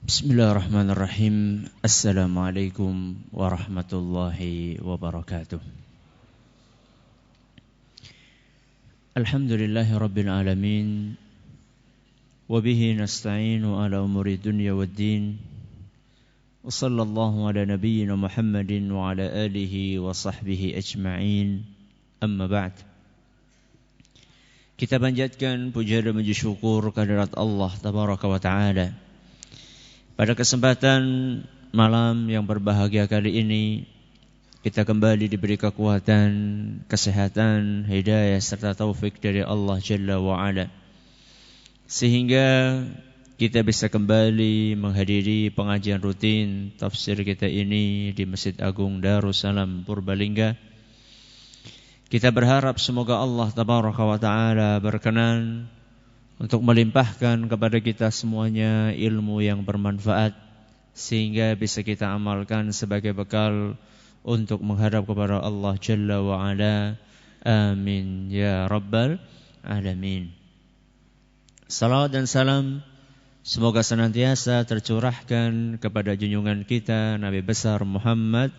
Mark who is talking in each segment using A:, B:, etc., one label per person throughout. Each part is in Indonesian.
A: Bismillahirrahmanirrahim. Assalamualaikum warahmatullahi wabarakatuh. Alhamdulillahi rabbil alamin. Wabihi nasta'inu ala umuri dunya waddin. Wa sallallahu ala nabiyyina Muhammadin wa ala alihi wa sahbihi ajma'in. Amma ba'd. Kita panjatkan puja dan puji syukur kehadirat Allah tabaraka wa ta'ala. Pada kesempatan malam yang berbahagia kali ini, kita kembali diberi kekuatan, kesehatan, hidayah serta taufik dari Allah Jalla wa'ala, sehingga kita bisa kembali menghadiri pengajian rutin tafsir kita ini di Masjid Agung Darussalam Purbalingga. Kita berharap semoga Allah Tabaraka wa Ta'ala berkenan untuk melimpahkan kepada kita semuanya ilmu yang bermanfaat, sehingga bisa kita amalkan sebagai bekal untuk menghadap kepada Allah Jalla wa'ala. Amin ya Rabbal Alamin. Salawat dan salam semoga senantiasa tercurahkan kepada junjungan kita Nabi besar Muhammad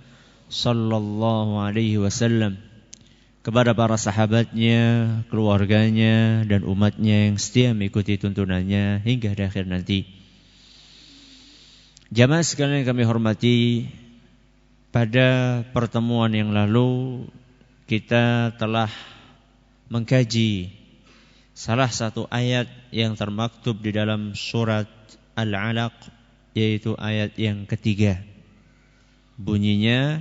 A: sallallahu alaihi wasallam, kepada para sahabatnya, keluarganya, dan umatnya yang setia mengikuti tuntunannya hingga di akhir nanti. Jamaah sekalian yang kami hormati, pada pertemuan yang lalu kita telah mengkaji salah satu ayat yang termaktub di dalam surat Al-Alaq, yaitu ayat yang ketiga. Bunyinya,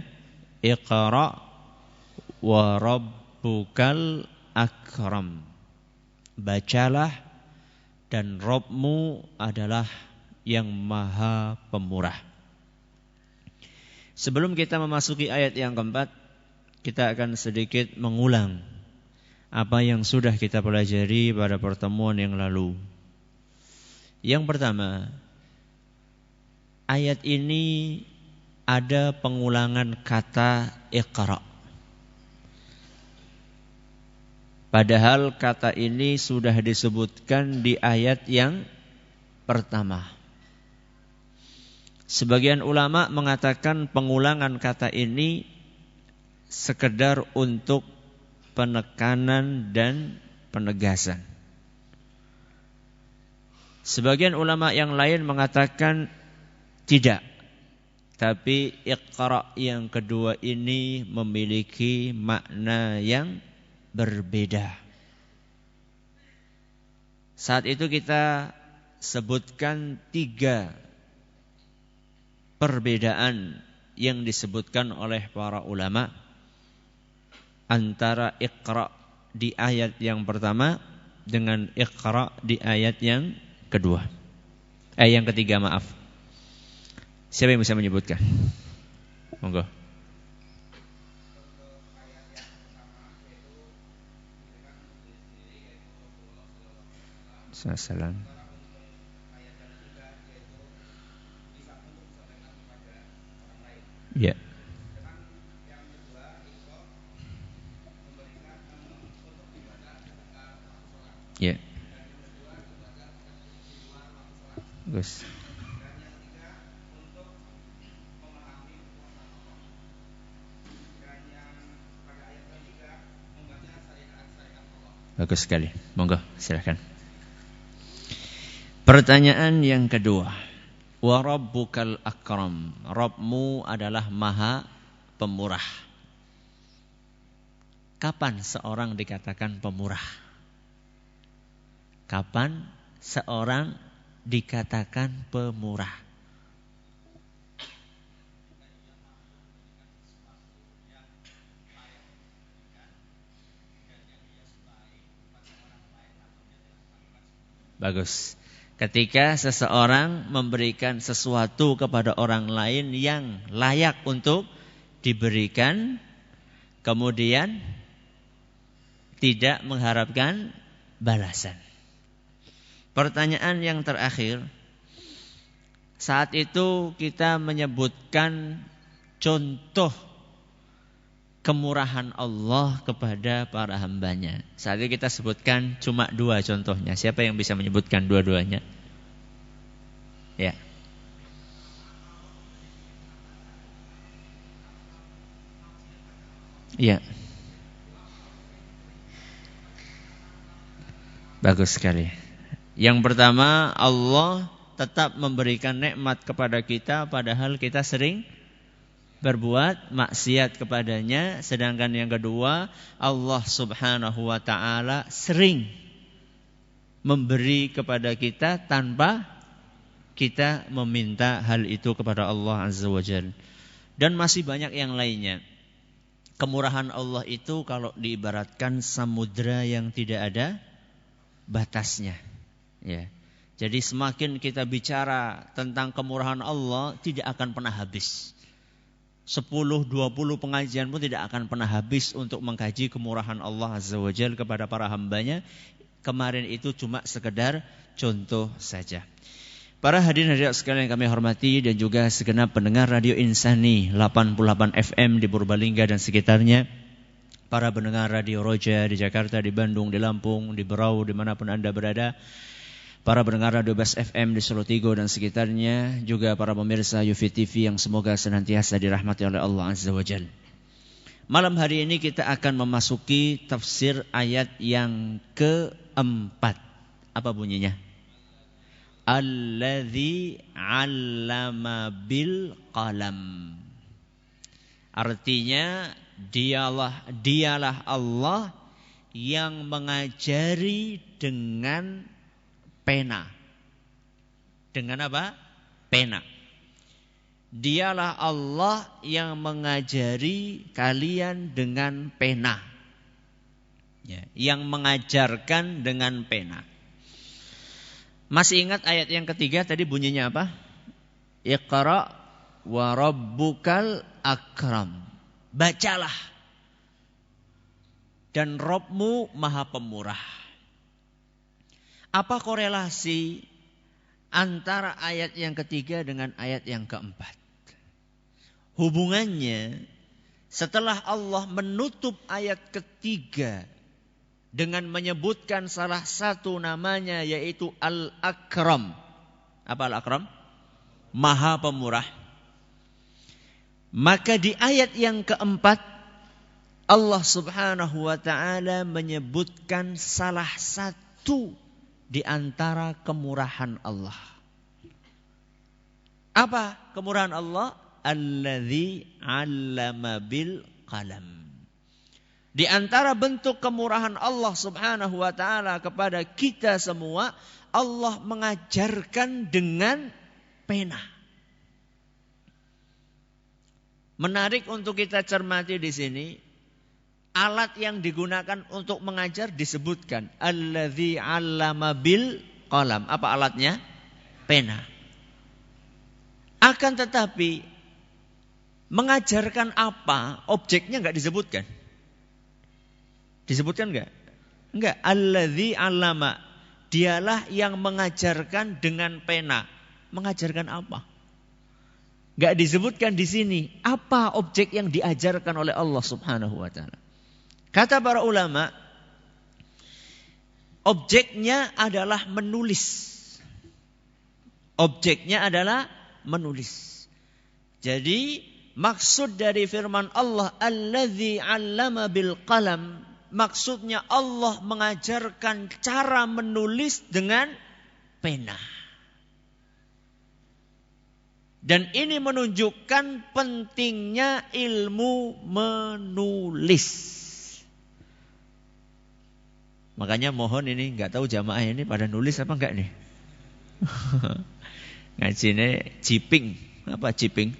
A: Iqra' wa rabbukal akram. Bacalah dan Rabbmu adalah yang maha pemurah. Sebelum kita memasuki ayat yang keempat, kita akan sedikit mengulang apa yang sudah kita pelajari pada pertemuan yang lalu. Yang pertama, ayat ini ada pengulangan kata Iqra'. Padahal kata ini sudah disebutkan di ayat yang pertama. Sebagian ulama mengatakan pengulangan kata ini sekedar untuk penekanan dan penegasan. Sebagian ulama yang lain mengatakan tidak. Tapi Iqra' yang kedua ini memiliki makna yang berbeda. Saat itu kita sebutkan 3 perbedaan yang disebutkan oleh para ulama antara Iqra' di ayat yang pertama dengan Iqra' di ayat yang kedua. Yang ketiga, maaf. Siapa yang bisa menyebutkan? Monggo. Salam. Ya. Ya. Gus. Bagus sekali. Monggo, silakan. Pertanyaan yang kedua, wa rabbukal akram. Rabbmu adalah maha pemurah. Kapan seorang dikatakan pemurah? Kapan seorang dikatakan pemurah? Bagus. Ketika seseorang memberikan sesuatu kepada orang lain yang layak untuk diberikan, kemudian tidak mengharapkan balasan. Pertanyaan yang terakhir, saat itu kita menyebutkan contoh kemurahan Allah kepada para hambanya. Saat ini kita sebutkan cuma 2 contohnya. Siapa yang bisa menyebutkan dua-duanya? Ya. Iya. Bagus sekali. Yang pertama, Allah tetap memberikan nikmat kepada kita padahal kita sering berbuat maksiat kepadanya. Sedangkan yang kedua, Allah Subhanahu wa ta'ala sering memberi kepada kita tanpa kita meminta hal itu kepada Allah Azza wa Jalla. Dan masih banyak yang lainnya. Kemurahan Allah itu kalau diibaratkan samudra yang tidak ada batasnya. Ya. Jadi semakin kita bicara tentang kemurahan Allah tidak akan pernah habis. 10-20 pengajian pun tidak akan pernah habis untuk mengkaji kemurahan Allah Azza wa Jalla kepada para hambanya. Kemarin itu cuma sekedar contoh saja. Para hadirin hadirat sekalian yang kami hormati dan juga segenap pendengar Radio Insani 88 FM di Purbalingga dan sekitarnya. Para pendengar Radio Roja di Jakarta, di Bandung, di Lampung, di Berau, dimanapun Anda berada. Para pendengar Radio Bas FM di Solo Tigo dan sekitarnya. Juga para pemirsa Yufi TV yang semoga senantiasa dirahmati oleh Allah Azza wa Jalla. Malam hari ini kita akan memasuki tafsir ayat yang keempat. Apa bunyinya? Alladzi 'allama bil qalam. Artinya dialah Allah yang mengajari dengan pena. Dengan apa? Pena. Dialah Allah yang mengajari kalian dengan pena. Ya, yang mengajarkan dengan pena. Masih ingat ayat yang ketiga tadi bunyinya apa? Iqra wa rabbukal akram. Bacalah. Dan Rabbmu Maha Pemurah. Apa korelasi antara ayat yang ketiga dengan ayat yang keempat? Hubungannya setelah Allah menutup ayat ketiga dengan menyebutkan salah satu namanya yaitu Al-Akram. Apa Al-Akram? Maha Pemurah. Maka di ayat yang keempat Allah Subhanahu wa ta'ala menyebutkan salah satu di antara kemurahan Allah. Apa kemurahan Allah? Alladzi 'allama bil qalam. Di antara bentuk kemurahan Allah Subhanahu wa ta'ala kepada kita semua, Allah mengajarkan dengan pena. Menarik untuk kita cermati di sini, alat yang digunakan untuk mengajar disebutkan alladzi 'allama bil qalam. Apa alatnya? Pena. Akan tetapi mengajarkan apa? Objeknya enggak disebutkan. Disebutkan enggak? Enggak. Alladzi 'allama. Dialah yang mengajarkan dengan pena. Mengajarkan apa? Enggak disebutkan di sini apa objek yang diajarkan oleh Allah Subhanahu wa ta'ala. Kata para ulama, objeknya adalah menulis. Objeknya adalah menulis. Jadi maksud dari firman Allah alladzi 'allama bil qalam, maksudnya Allah mengajarkan cara menulis dengan pena. Dan ini menunjukkan pentingnya ilmu menulis. Makanya mohon ini, enggak tahu jamaah ini pada nulis apa enggak nih? Ngajine ciping. Apa ciping?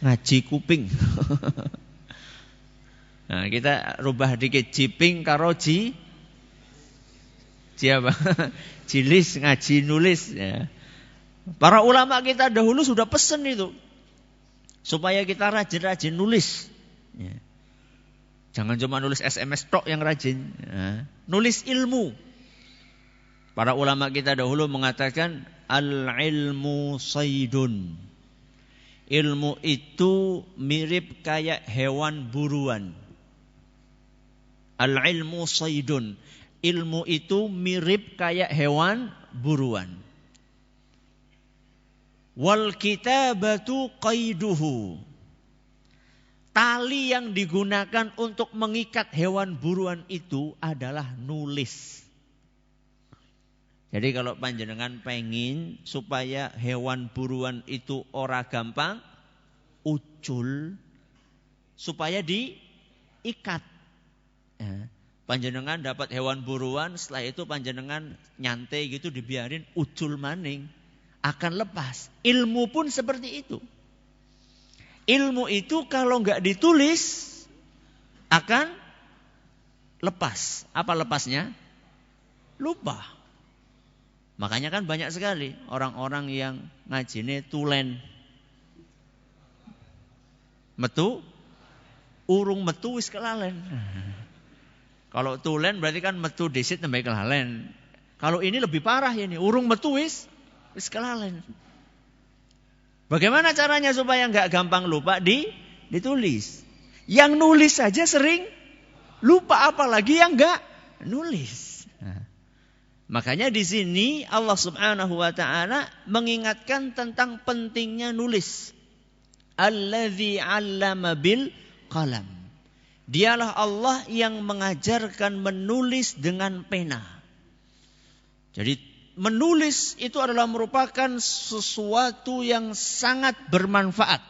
A: Ngaji kuping. Nah, kita rubah dikit ciping karo apa? Cilis ngaji nulis ya. Para ulama kita dahulu sudah pesen itu supaya kita rajin-rajin nulis. Ya. Jangan cuma nulis SMS tok yang rajin. Ya. Nulis ilmu. Para ulama kita dahulu mengatakan al-ilmu saydun. Ilmu itu mirip kayak hewan buruan. Al-ilmu saydun. Ilmu itu mirip kayak hewan buruan. Wal kitabatu qaiduhu. tali yang digunakan untuk mengikat hewan buruan itu adalah nulis. Jadi kalau panjenengan pengen supaya hewan buruan itu ora gampang ucul, supaya diikat. Ya. Panjenengan dapat hewan buruan, setelah itu panjenengan nyantai gitu dibiarin ucul maning, akan lepas. Ilmu pun seperti itu. Ilmu itu kalau nggak ditulis akan lepas. Apa lepasnya? Lupa. Makanya kan banyak sekali orang-orang yang ngajine tulen. Metu, urung metu wis kelalen. Kalau tulen berarti kan metu disit sampai kelalen. Kalau ini lebih parah ya nih, urung metu wis kelalen. Bagaimana caranya supaya nggak gampang lupa? Ditulis. Yang nulis saja sering lupa, apalagi yang nggak nulis. Makanya di sini Allah Subhanahu wa taala mengingatkan tentang pentingnya nulis. Allazi 'allama bil qalam. Dialah Allah yang mengajarkan menulis dengan pena. Jadi menulis itu adalah merupakan sesuatu yang sangat bermanfaat.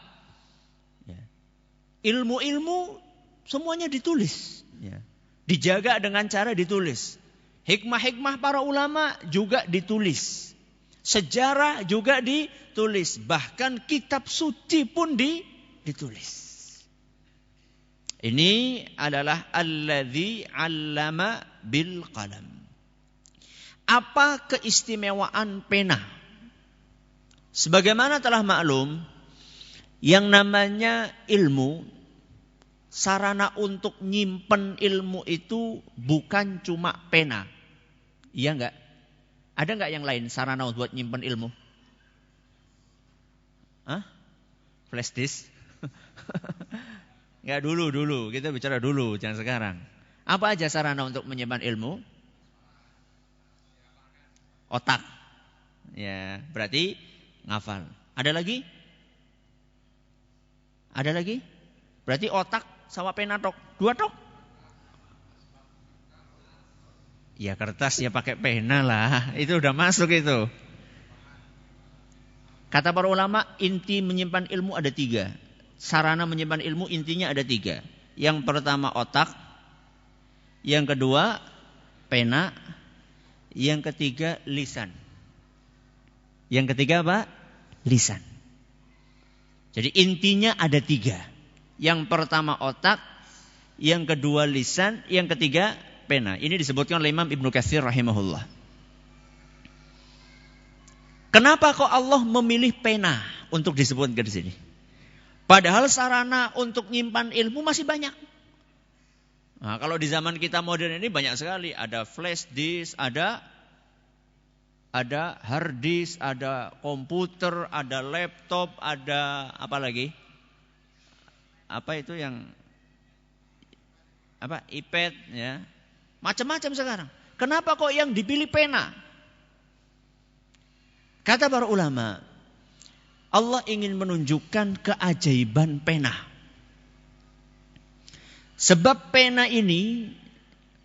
A: Ilmu-ilmu semuanya ditulis. Dijaga dengan cara ditulis. Hikmah-hikmah para ulama juga ditulis. Sejarah juga ditulis. Bahkan kitab suci pun ditulis. Ini adalah alladzi 'allama bil qalam. Apa keistimewaan pena? Sebagaimana telah maklum, yang namanya ilmu, sarana untuk nyimpen ilmu itu bukan cuma pena. Iya enggak? Ada enggak yang lain sarana buat nyimpen ilmu? Hah? Flash disk? Enggak, dulu. Kita bicara dulu, jangan sekarang. Apa aja sarana untuk menyimpan ilmu? Otak. Ya, berarti ngafal. Ada lagi? Ada lagi? Berarti otak sama pena tok. 2 tok. Ya kertas ya pakai pena lah. Itu udah masuk itu. Kata para ulama, inti menyimpan ilmu ada 3. Sarana menyimpan ilmu intinya ada 3. Yang pertama otak. Yang kedua pena. Yang ketiga lisan. Yang ketiga apa? Lisan. Jadi intinya ada 3. Yang pertama otak. Yang kedua lisan. Yang ketiga pena. Ini disebutkan oleh Imam Ibnu Katsir rahimahullah. Kenapa kok Allah memilih pena untuk disebutkan di sini? Padahal sarana untuk nyimpan ilmu masih banyak. Nah, kalau di zaman kita modern ini banyak sekali. Ada flash disk, ada hard disk, ada komputer, ada laptop, ada apa lagi? Apa itu yang iPad ya. Macam-macam sekarang. Kenapa kok yang dipilih pena? Kata para ulama, Allah ingin menunjukkan keajaiban pena. Sebab pena ini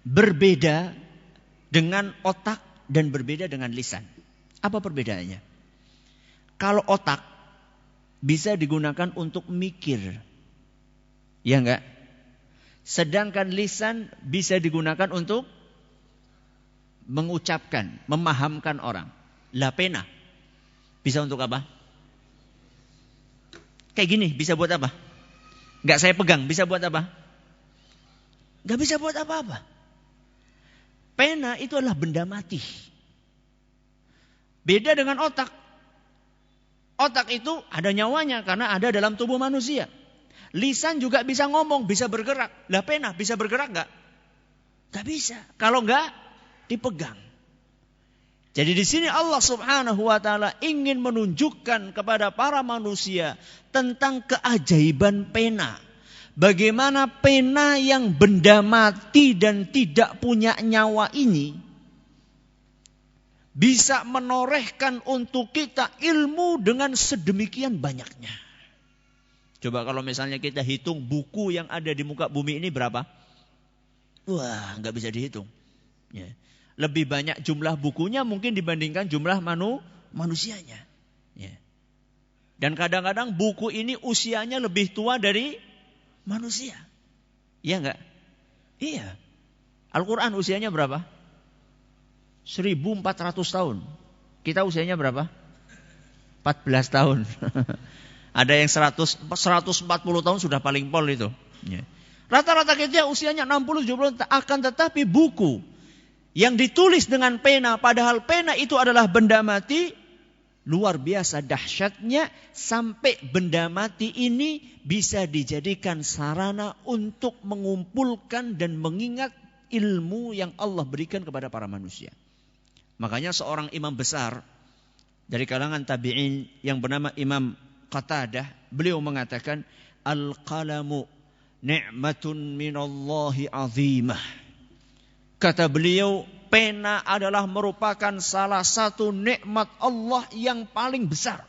A: berbeda dengan otak dan berbeda dengan lisan. Apa perbedaannya? Kalau otak bisa digunakan untuk mikir. Ya enggak? Sedangkan lisan bisa digunakan untuk mengucapkan, memahamkan orang. Lah pena bisa untuk apa? Kayak gini bisa buat apa? Enggak saya pegang, bisa buat apa? Enggak bisa buat apa-apa. Pena itu adalah benda mati. Beda dengan otak. Otak itu ada nyawanya karena ada dalam tubuh manusia. Lisan juga bisa ngomong, bisa bergerak. Lah pena bisa bergerak enggak? Enggak bisa. Kalau enggak dipegang. Jadi di sini Allah Subhanahu wa taala ingin menunjukkan kepada para manusia tentang keajaiban pena. Bagaimana pena yang benda mati dan tidak punya nyawa ini bisa menorehkan untuk kita ilmu dengan sedemikian banyaknya. Coba kalau misalnya kita hitung buku yang ada di muka bumi ini berapa? Wah, nggak bisa dihitung. Ya. Lebih banyak jumlah bukunya mungkin dibandingkan jumlah manusianya. Ya. Dan kadang-kadang buku ini usianya lebih tua dari manusia. Iya enggak? Iya. Al-Quran usianya berapa? 1400 tahun. Kita usianya berapa? 14 tahun. Ada yang 140 tahun sudah paling pol itu. Ya. Rata-rata kita usianya 60-70 tahun. Akan tetapi buku yang ditulis dengan pena, padahal pena itu adalah benda mati, luar biasa dahsyatnya sampai benda mati ini bisa dijadikan sarana untuk mengumpulkan dan mengingat ilmu yang Allah berikan kepada para manusia. Makanya seorang imam besar dari kalangan tabi'in yang bernama Imam Qatadah, beliau mengatakan, al-qalamu ni'matun minallahi azimah. Kata beliau, pena adalah merupakan salah satu nikmat Allah yang paling besar.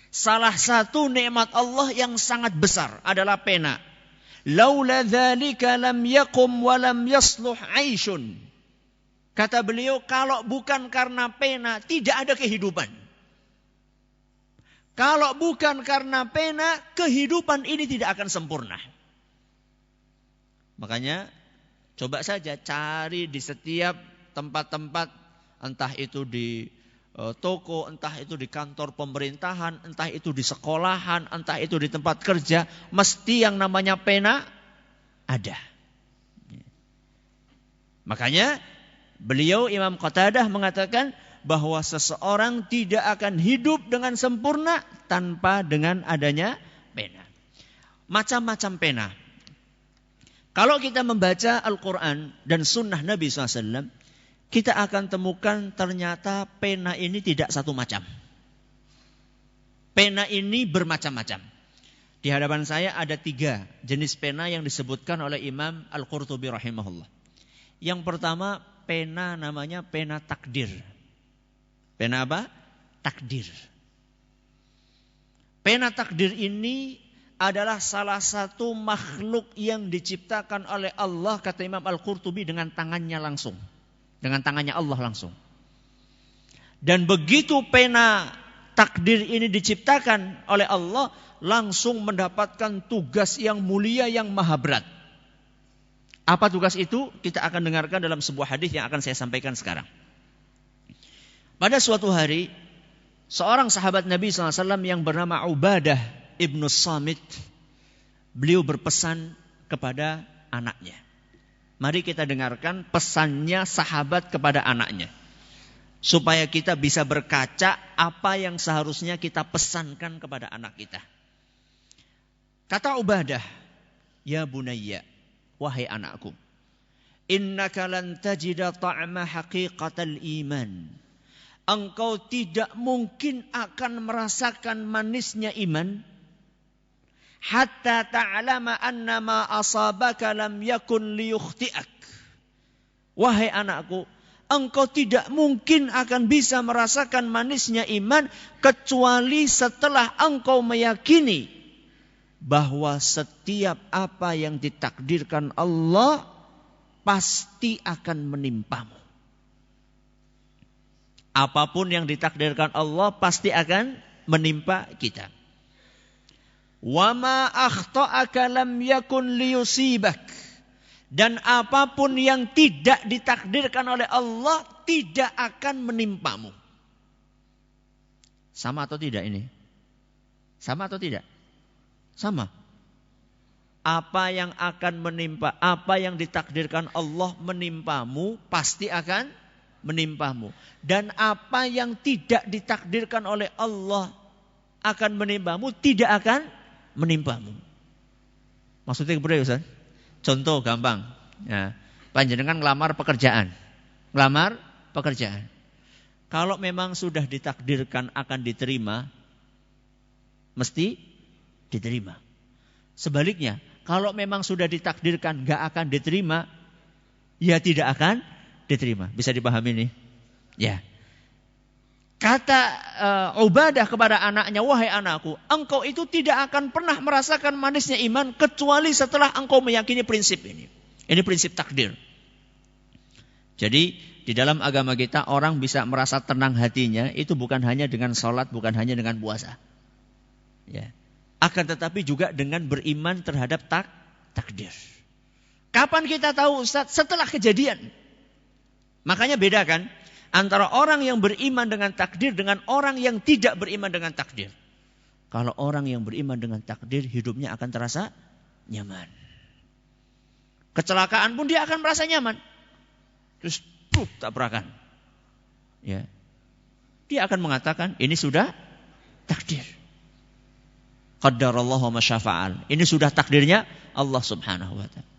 A: Salah satu nikmat Allah yang sangat besar adalah pena. Laula dzalika lam yakum wa lam yasluh 'aishun. Kata beliau, kalau bukan karena pena tidak ada kehidupan. Kalau bukan karena pena, kehidupan ini tidak akan sempurna. Makanya coba saja cari di setiap tempat-tempat, entah itu di toko, entah itu di kantor pemerintahan, entah itu di sekolahan, entah itu di tempat kerja, mesti yang namanya pena ada. Makanya beliau Imam Qatadah mengatakan bahwa seseorang tidak akan hidup dengan sempurna tanpa dengan adanya pena. Macam-macam pena. Kalau kita membaca Al-Quran dan Sunnah Nabi SAW, kita akan temukan ternyata pena ini tidak satu macam. Pena ini bermacam-macam. Di hadapan saya ada 3 jenis pena yang disebutkan oleh Imam Al-Qurtubi rahimahullah. Yang pertama, pena namanya pena takdir. Pena apa? Takdir. Pena takdir ini adalah salah satu makhluk yang diciptakan oleh Allah, kata Imam Al-Qurtubi, dengan tangannya langsung. Dengan tangannya Allah langsung. Dan begitu pena takdir ini diciptakan oleh Allah, langsung mendapatkan tugas yang mulia, yang maha berat. Apa tugas itu? Kita akan dengarkan dalam sebuah hadis yang akan saya sampaikan sekarang. Pada suatu hari, seorang sahabat Nabi SAW yang bernama Ubadah ibnu Samit, beliau berpesan kepada anaknya. Mari kita dengarkan pesannya sahabat kepada anaknya, supaya kita bisa berkaca apa yang seharusnya kita pesankan kepada anak kita. Kata Ubadah, ya bunayya, wahai anakku, innaka lan tajida ta'ma haqiqatal iman. Engkau tidak mungkin akan merasakan manisnya iman hatta ta'lama anna ma asabaka lam yakun liyukhti'ak. Wahai anakku, engkau tidak mungkin akan bisa merasakan manisnya iman kecuali setelah engkau meyakini bahwa setiap apa yang ditakdirkan Allah pasti akan menimpamu. Apapun yang ditakdirkan Allah pasti akan menimpa kita. Wa ma akhta'aka lam yakun liyusibak. Dan apapun yang tidak ditakdirkan oleh Allah tidak akan menimpamu. Sama atau tidak ini? Sama atau tidak? Sama. Apa yang akan menimpa, apa yang ditakdirkan Allah menimpamu pasti akan menimpamu. Dan apa yang tidak ditakdirkan oleh Allah akan menimpamu tidak akan menimpamu. Maksudnya berapa, Ustaz? Contoh gampang. Ya, panjenengan ngelamar pekerjaan. Ngelamar pekerjaan. Kalau memang sudah ditakdirkan akan diterima, mesti diterima. Sebaliknya, kalau memang sudah ditakdirkan gak akan diterima, ya tidak akan diterima. Bisa dipahami nih? Ya. Kata Ubadah kepada anaknya, wahai anakku, engkau itu tidak akan pernah merasakan manisnya iman kecuali setelah engkau meyakini prinsip ini. Ini prinsip takdir. Jadi di dalam agama kita orang bisa merasa tenang hatinya itu bukan hanya dengan sholat, bukan hanya dengan puasa. Ya. Akan tetapi juga dengan beriman terhadap takdir. Kapan kita tahu Ustaz? Setelah kejadian. Makanya bedakan antara orang yang beriman dengan takdir dengan orang yang tidak beriman dengan takdir. Kalau orang yang beriman dengan takdir, hidupnya akan terasa nyaman. Kecelakaan pun dia akan merasa nyaman. Terus tabrakan. Ya. Dia akan mengatakan, ini sudah takdir. Qaddarallahu ma syafa'al. Ini sudah takdirnya Allah Subhanahu wa ta'ala.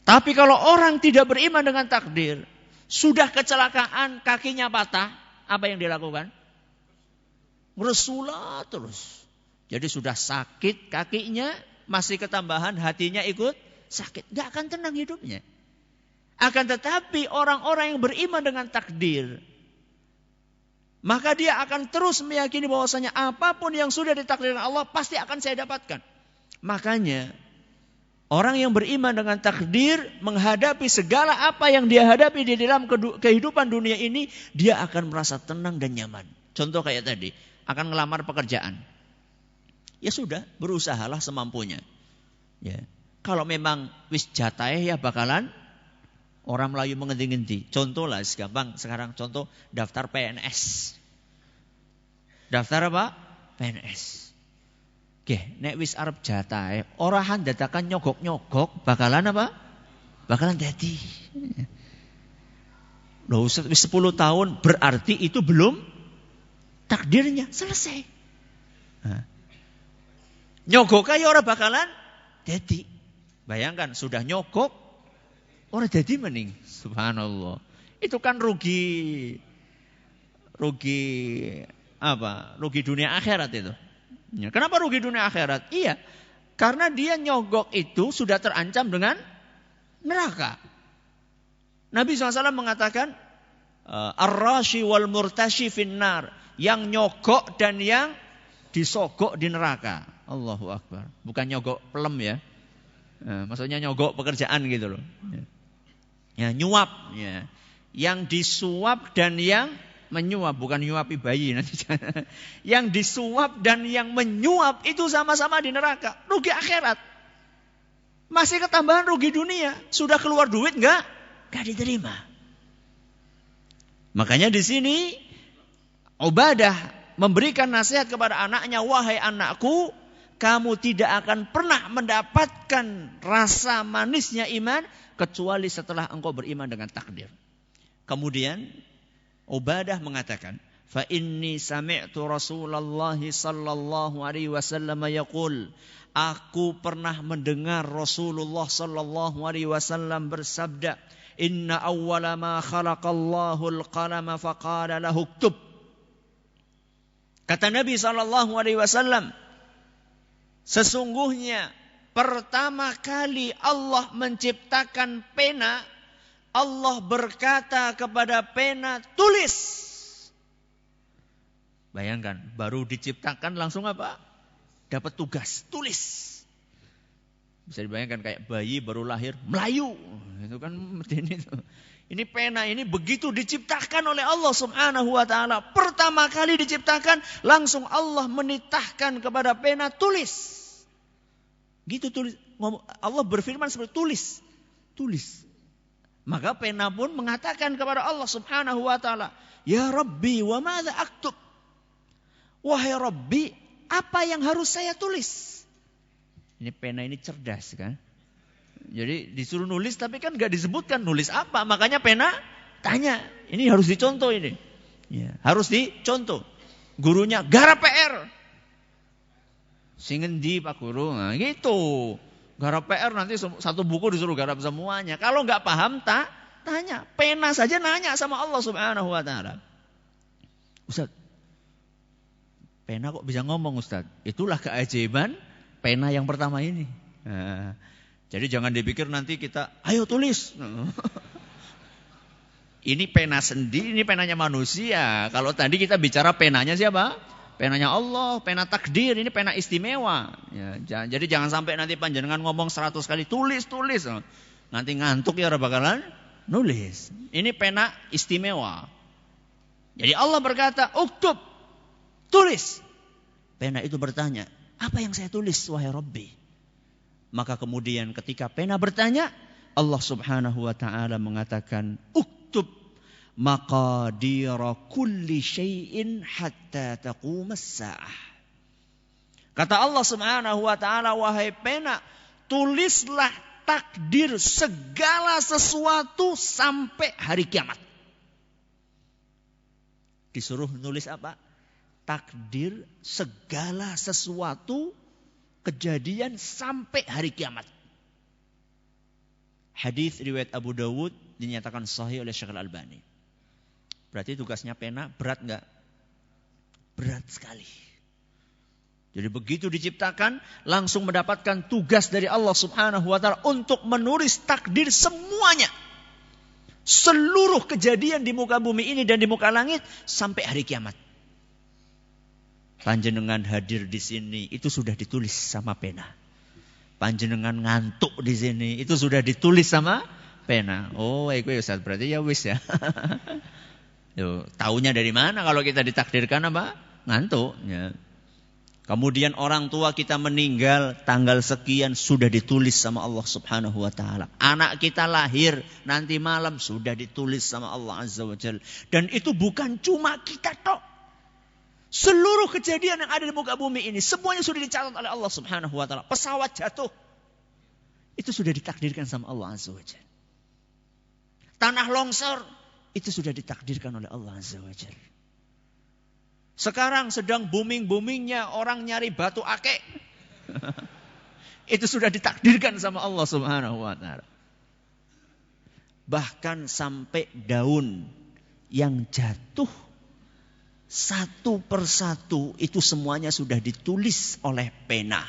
A: Tapi kalau orang tidak beriman dengan takdir, sudah kecelakaan, kakinya patah, apa yang dilakukan? Ngeresulah terus. Jadi sudah sakit kakinya, masih ketambahan hatinya ikut sakit. Gak akan tenang hidupnya. Akan tetapi orang-orang yang beriman dengan takdir, maka dia akan terus meyakini bahwasanya apapun yang sudah ditakdirkan Allah pasti akan saya dapatkan. Makanya orang yang beriman dengan takdir menghadapi segala apa yang dia hadapi di dalam kehidupan dunia ini, dia akan merasa tenang dan nyaman. Contoh kayak tadi, akan ngelamar pekerjaan. Ya sudah, berusahalah semampunya. Ya. Kalau memang wis jatahe ya bakalan orang Melayu mengendi-ngendi. Contoh lah, gampang sekarang contoh daftar PNS. Daftar apa? PNS. Oke, nek wis arep jatahe, orahan dadakan nyogok-nyogok, bakalan apa? Bakalan dadi. Loh, wis 10 tahun berarti itu belum takdirnya selesai. Nah. Nyogok aja ora bakalan dadi. Bayangkan sudah nyogok ora dadi mening. Subhanallah. Itu kan rugi apa? Rugi dunia akhirat itu. Ya, kenapa rugi dunia akhirat? Iya, karena dia nyogok itu sudah terancam dengan neraka. Nabi SAW mengatakan, ar-rashi wal murtashi finnar, yang nyogok dan yang disogok di neraka. Allahu Akbar. Bukan nyogok pelem ya. Maksudnya nyogok pekerjaan gitu loh. Ya, nyuap. Ya. Yang disuap dan yang menyuap, bukan nyuapi bayi nanti. Yang disuap dan yang menyuap itu sama-sama di neraka. Rugi akhirat. Masih ketambahan rugi dunia. Sudah keluar duit enggak diterima. Makanya di sini Ubadah memberikan nasihat kepada anaknya, wahai anakku, kamu tidak akan pernah mendapatkan rasa manisnya iman kecuali setelah engkau beriman dengan takdir. Kemudian Ubadah mengatakan, fa inni sami'tu Rasulullah sallallahu alaihi wasallam yaqul, aku pernah mendengar Rasulullah sallallahu alaihi wasallam bersabda, inna awwala ma khalaqallahu al-qalama faqala lahu uktub. Kata Nabi sallallahu alaihi wasallam, sesungguhnya pertama kali Allah menciptakan pena, Allah berkata kepada pena, tulis. Bayangkan, baru diciptakan langsung apa? Dapat tugas, tulis. Bisa dibayangkan kayak bayi baru lahir, Melayu. Itu kan ini tuh. Ini pena ini begitu diciptakan oleh Allah Subhanahu wa taala. Pertama kali diciptakan, langsung Allah menitahkan kepada pena, tulis. Gitu tulis. Allah berfirman seperti tulis. Tulis. Maka pena pun mengatakan kepada Allah Subhanahu wa taala, ya Rabbi, wa madza aktub? Wahai Rabbi, apa yang harus saya tulis? Ini pena ini cerdas kan? Jadi disuruh nulis tapi kan gak disebutkan nulis apa. Makanya pena tanya, ini harus dicontoh ini. Ya, harus dicontoh. Gurunya garap PR. Sing endi Pak Guru? Nah, gitu. Garap PR nanti satu buku disuruh garap semuanya. Kalau nggak paham tanya. Pena saja nanya sama Allah Subhanahu wa taala. Ustaz, pena kok bisa ngomong Ustaz? Itulah keajaiban pena yang pertama ini. Nah, jadi jangan dipikir nanti kita ayo tulis. Ini pena sendiri, ini penanya manusia. Kalau tadi kita bicara penanya siapa? Penanya Allah, pena takdir, ini pena istimewa. Ya, jadi jangan sampai nanti panjenengan ngomong 100 kali tulis. Nanti ngantuk ya orang bakalan nulis. Ini pena istimewa. Jadi Allah berkata, "Uktub." Tulis. Pena itu bertanya, "Apa yang saya tulis wahai Rabbi?" Maka kemudian ketika pena bertanya, Allah Subhanahu wa taala mengatakan, "Uktub maqadira kulli syai'in hatta taqumas sa'ah." Kata Allah Subhanahu wa taala, "Wahai pena, tulislah takdir segala sesuatu sampai hari kiamat." Disuruh nulis apa? Takdir segala sesuatu kejadian sampai hari kiamat. Hadis riwayat Abu Dawud dinyatakan sahih oleh Syekh Al-Albani. Berarti tugasnya pena berat enggak? Berat sekali. Jadi begitu diciptakan langsung mendapatkan tugas dari Allah Subhanahu wa taala untuk menulis takdir semuanya. Seluruh kejadian di muka bumi ini dan di muka langit sampai hari kiamat. Panjenengan hadir di sini itu sudah ditulis sama pena. Panjenengan ngantuk di sini itu sudah ditulis sama pena. Oh, iku Ustaz, berarti ya wis ya. Tuh, taunya dari mana kalau kita ditakdirkan apa? Ngantuk ya. Kemudian orang tua kita meninggal tanggal sekian sudah ditulis sama Allah Subhanahu wa taala. Anak kita lahir nanti malam sudah ditulis sama Allah Azza wa Jalla. Dan itu bukan cuma kita tok. Seluruh kejadian yang ada di muka bumi ini semuanya sudah dicatat oleh Allah Subhanahu wa taala. Pesawat jatuh itu sudah ditakdirkan sama Allah Azza wa Jalla. Tanah longsor itu sudah ditakdirkan oleh Allah Azza wa Jalla. Sekarang sedang booming-boomingnya orang nyari batu akik. Itu sudah ditakdirkan sama Allah Subhanahu wa taala. Bahkan sampai daun yang jatuh satu persatu itu semuanya sudah ditulis oleh pena.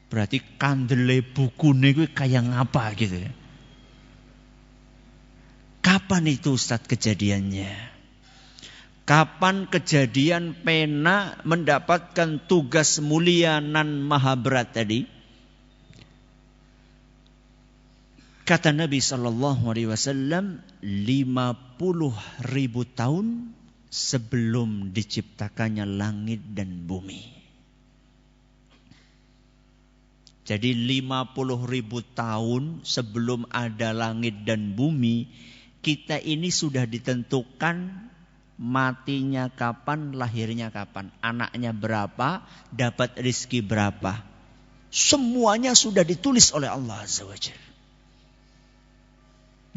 A: Berarti kandele buku ini kayak ngapa gitu ya. Kapan itu Ustaz kejadiannya? Kapan kejadian pena mendapatkan tugas mulia nan maha berat tadi? Kata Nabi SAW, 50.000 tahun sebelum diciptakannya langit dan bumi. Jadi 50.000 tahun sebelum ada langit dan bumi, kita ini sudah ditentukan matinya kapan, lahirnya kapan, anaknya berapa, dapat rezeki berapa. Semuanya sudah ditulis oleh Allah Azza wa Jalla.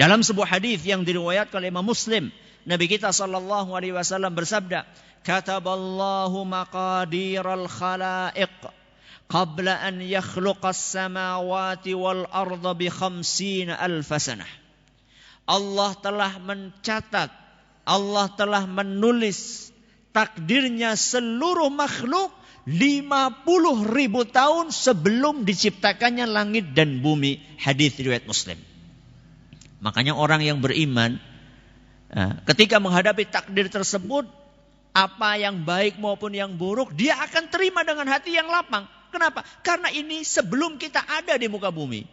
A: Dalam sebuah hadis yang diriwayatkan oleh Imam Muslim, Nabi kita sallallahu alaihi wasallam bersabda, "Kataballahu maqadiral khalaiq qabla an yakhluqas samawati wal arda bi 50.000 sanah." Allah telah mencatat, Allah telah menulis takdirnya seluruh makhluk 50.000 tahun sebelum diciptakannya langit dan bumi. Hadis riwayat Muslim. Makanya orang yang beriman ketika menghadapi takdir tersebut, apa yang baik maupun yang buruk, dia akan terima dengan hati yang lapang. Kenapa? Karena ini sebelum kita ada di muka bumi.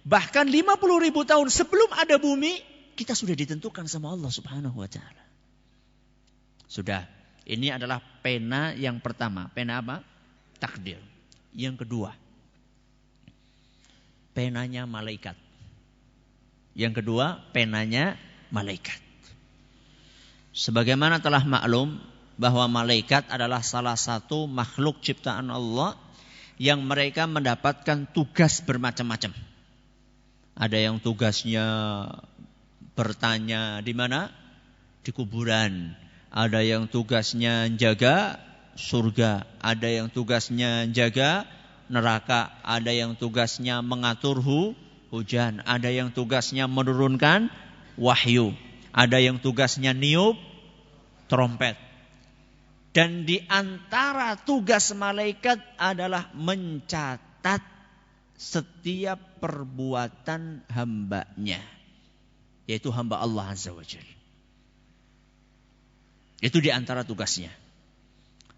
A: Bahkan 50.000 tahun sebelum ada bumi, kita sudah ditentukan sama Allah Subhanahu wa taala. Sudah. Ini adalah pena yang pertama. Pena apa? Takdir. Yang kedua, penanya malaikat. Yang kedua, penanya malaikat. Sebagaimana telah maklum bahwa malaikat adalah salah satu makhluk ciptaan Allah yang mereka mendapatkan tugas bermacam-macam. Ada yang tugasnya bertanya di mana? Di kuburan. Ada yang tugasnya jaga surga. Ada yang tugasnya jaga neraka. Ada yang tugasnya mengatur hujan. Ada yang tugasnya menurunkan wahyu. Ada yang tugasnya niup trompet. Dan di antara tugas malaikat adalah mencatat setiap perbuatan hambanya. yaitu hamba Allah Azza wa Jalla. Itu di antara tugasnya.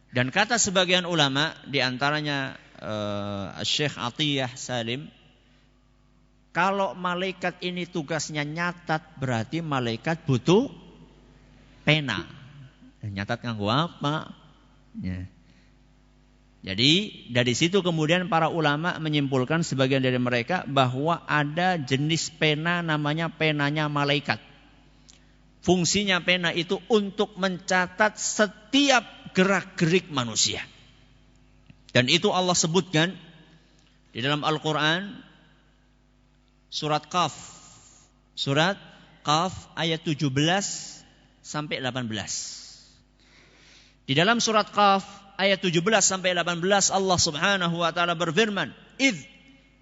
A: Dan kata sebagian ulama, di antaranya Syekh Atiyah Salim, kalau malaikat ini tugasnya nyatat, berarti malaikat butuh pena. Nyatat nganggo apa? Ya. Jadi dari situ kemudian para ulama menyimpulkan, sebagian dari mereka, bahwa ada jenis pena namanya penanya malaikat. Fungsinya pena itu untuk mencatat setiap gerak-gerik manusia. Dan itu Allah sebutkan di dalam Al-Quran surat Qaf. Surat Qaf ayat 17 sampai 18. Di dalam surat Qaf ayat 17 sampai 18 Allah Subhanahu wa taala berfirman, "Idz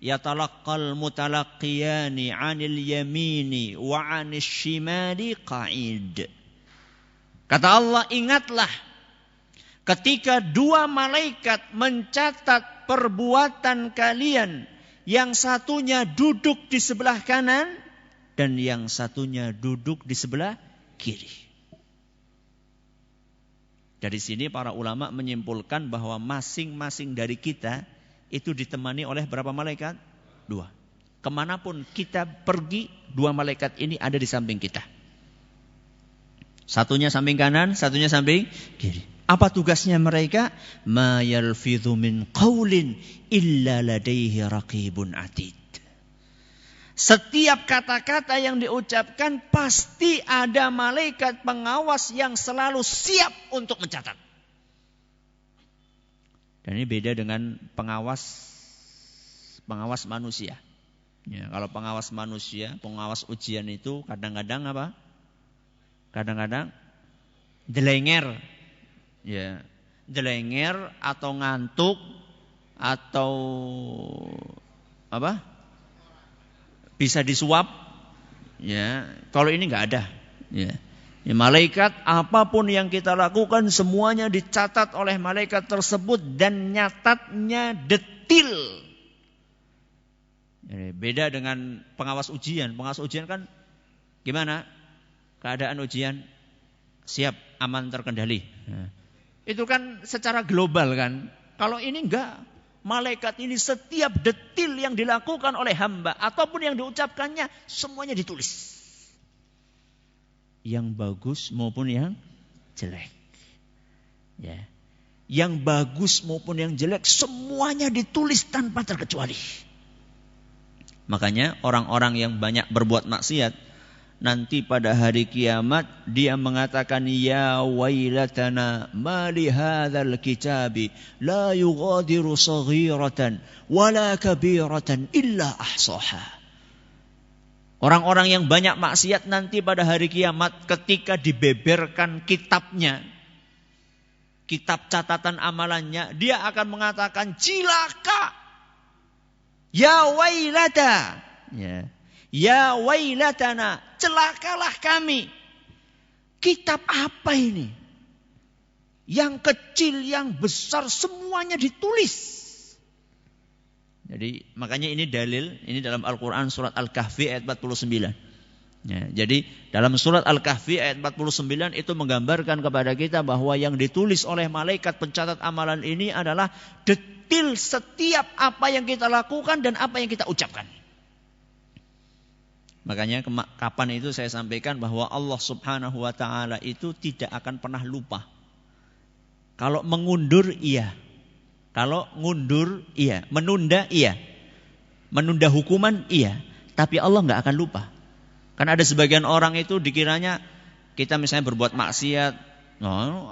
A: yatalaqqal mutalaqqiyani 'anil yamini wa 'anil shimali qa'id." Kata Allah, ingatlah ketika dua malaikat mencatat perbuatan kalian, yang satunya duduk di sebelah kanan dan yang satunya duduk di sebelah kiri. Dari sini para ulama menyimpulkan bahwa masing-masing dari kita itu ditemani oleh berapa malaikat? 2. Kemanapun kita pergi, 2 malaikat ini ada di samping kita. Satunya samping kanan, satunya samping kiri. Apa tugasnya mereka? Ma yalfidhu min qaulin illa ladaihi raqibun atid. Setiap kata-kata yang diucapkan pasti ada malaikat pengawas yang selalu siap untuk mencatat. Dan ini beda dengan pengawas manusia. Ya, kalau pengawas manusia, pengawas ujian itu kadang-kadang apa? Kadang-kadang delenger. Ya, delenger atau ngantuk atau apa? Bisa disuap. Ya, kalau ini enggak ada. Ya. Ya, malaikat apapun yang kita lakukan semuanya dicatat oleh malaikat tersebut dan nyatatnya detil. Ya, beda dengan pengawas ujian. Pengawas ujian kan gimana? Keadaan ujian siap, aman, terkendali. Ya. Itu kan secara global kan. Kalau ini enggak. Malaikat ini setiap detil yang dilakukan oleh hamba ataupun yang diucapkannya semuanya ditulis. Yang bagus maupun yang jelek. Ya. Yang bagus maupun yang jelek semuanya ditulis tanpa terkecuali. Makanya orang-orang yang banyak berbuat maksiat nanti pada hari kiamat dia mengatakan, ya wailatana ma li hadzal kitabi la yughadiru saghiratan wala kabiratan illa ahsaha. Orang-orang yang banyak maksiat nanti pada hari kiamat ketika dibeberkan kitabnya, kitab catatan amalannya, dia akan mengatakan, cilaka, ya wailata, ya wailatana, celakalah kami. Kitab apa ini? Yang kecil, yang besar, semuanya ditulis. Jadi makanya ini dalil, ini dalam Al-Quran surat Al-Kahfi ayat 49. Ya, jadi dalam surat Al-Kahfi ayat 49 itu menggambarkan kepada kita bahwa yang ditulis oleh malaikat pencatat amalan ini adalah detil setiap apa yang kita lakukan dan apa yang kita ucapkan. Makanya kapan itu saya sampaikan bahwa Allah Subhanahu wa ta'ala itu tidak akan pernah lupa. Kalau mengundur iya. Kalau ngundur iya. Menunda iya. Menunda hukuman iya. Tapi Allah gak akan lupa. Karena ada sebagian orang itu dikiranya kita misalnya berbuat maksiat. Oh,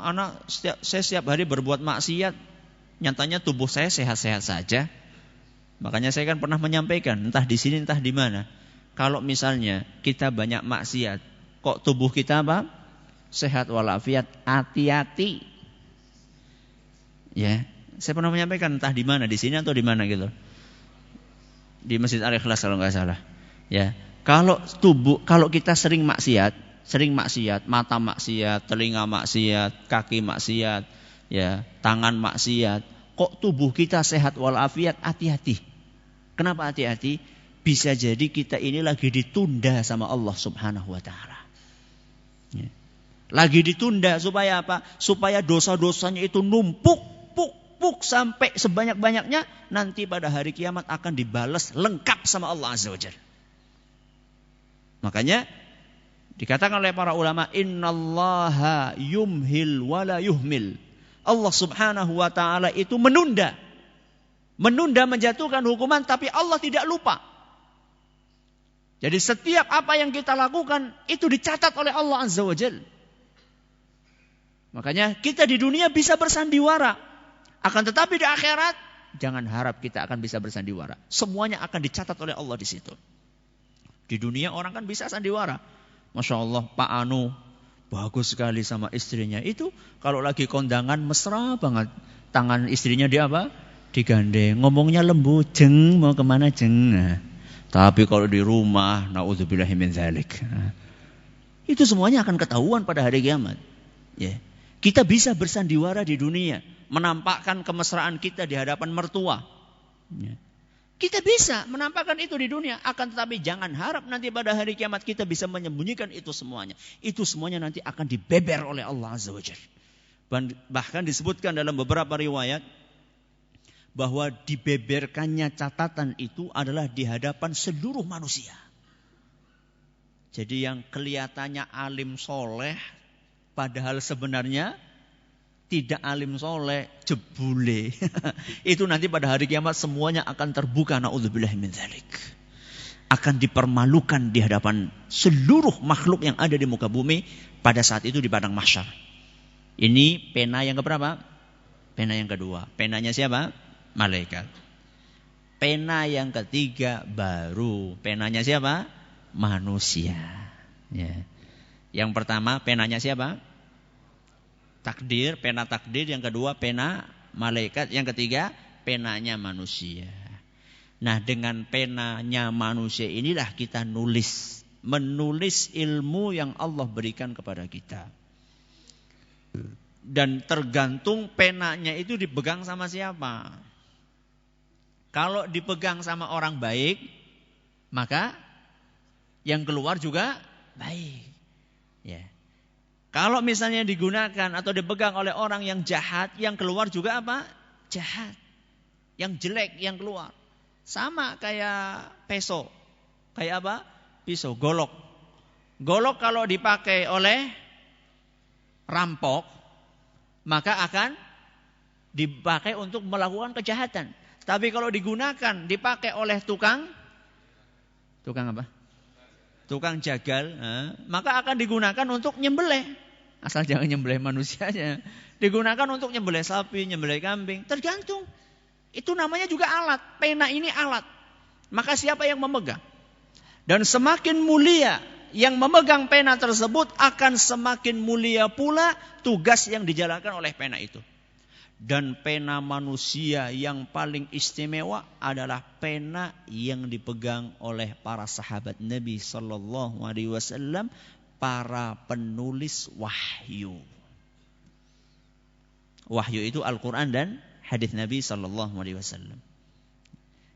A: saya setiap hari berbuat maksiat. Nyatanya tubuh saya sehat-sehat saja. Makanya saya kan pernah menyampaikan. Entah di sini entah di mana. Kalau misalnya kita banyak maksiat, kok tubuh kita apa? Sehat walafiat, hati-hati. Ya, saya pernah menyampaikan entah di mana, di sini atau di mana gitu. Di Masjid Al-Ikhlas kalau nggak salah. Ya, kalau kita sering maksiat, mata maksiat, telinga maksiat, kaki maksiat, ya, tangan maksiat, kok tubuh kita sehat walafiat, hati-hati. Kenapa hati-hati? Bisa jadi kita ini lagi ditunda sama Allah Subhanahu wa taala. Ya. Lagi ditunda supaya apa? Supaya dosa-dosanya itu numpuk sampai sebanyak-banyaknya, nanti pada hari kiamat akan dibalas lengkap sama Allah Azza wa Jalla. Makanya dikatakan oleh para ulama, innallaha yumhil wala yuhmil. Allah Subhanahu wa taala itu menunda menjatuhkan hukuman, tapi Allah tidak lupa. Jadi setiap apa yang kita lakukan itu dicatat oleh Allah Azza wa Jalla. Makanya kita di dunia bisa bersandiwara, akan tetapi di akhirat jangan harap kita akan bisa bersandiwara. Semuanya akan dicatat oleh Allah di situ. Di dunia orang kan bisa sandiwara. Masya Allah, Pak Anu bagus sekali sama istrinya. Itu kalau lagi kondangan mesra banget. Tangan istrinya dia apa? Digandeng. Ngomongnya lembut, jeng mau kemana jeng. Nah, tapi kalau di rumah, na'udzubillahi min dzalik. Nah, itu semuanya akan ketahuan pada hari kiamat. Ya. Kita bisa bersandiwara di dunia, menampakkan kemesraan kita di hadapan mertua. Ya. Kita bisa menampakkan itu di dunia, akan tetapi jangan harap nanti pada hari kiamat kita bisa menyembunyikan itu semuanya. Itu semuanya nanti akan dibeber oleh Allah Azza wa Jalla. Bahkan disebutkan dalam beberapa riwayat bahwa dibeberkannya catatan itu adalah di hadapan seluruh manusia. Jadi yang kelihatannya alim soleh, padahal sebenarnya tidak alim soleh, jebule. Itu nanti pada hari kiamat semuanya akan terbuka. Na'udzubillahi min dzalik. Akan dipermalukan di hadapan seluruh makhluk yang ada di muka bumi pada saat itu di padang mahsyar. Ini pena yang keberapa? Pena yang kedua. Penanya siapa? Malaikat. Pena yang ketiga baru. Penanya siapa? Manusia. Ya. Yang pertama penanya siapa? Takdir, pena takdir. Yang kedua pena malaikat. Yang ketiga penanya manusia. Nah, dengan penanya manusia inilah kita menulis ilmu yang Allah berikan kepada kita. Dan tergantung penanya itu dipegang sama siapa. Kalau dipegang sama orang baik, maka yang keluar juga baik. Ya. Kalau misalnya digunakan atau dipegang oleh orang yang jahat, yang keluar juga apa? Jahat. Yang jelek yang keluar. Sama kayak peso. Kayak apa? Pisau, golok. Golok kalau dipakai oleh rampok, maka akan dipakai untuk melakukan kejahatan. Tapi kalau digunakan, dipakai oleh tukang apa? Tukang jagal, maka akan digunakan untuk nyembelih. Asal jangan nyembelih manusianya. Digunakan untuk nyembelih sapi, nyembelih kambing. Tergantung. Itu namanya juga alat. Pena ini alat. Maka siapa yang memegang? Dan semakin mulia yang memegang pena tersebut, akan semakin mulia pula tugas yang dijalankan oleh pena itu. Dan pena manusia yang paling istimewa adalah pena yang dipegang oleh para sahabat Nabi sallallahu alaihi wasallam, para penulis wahyu. Wahyu itu Al-Quran dan hadis Nabi sallallahu alaihi wasallam.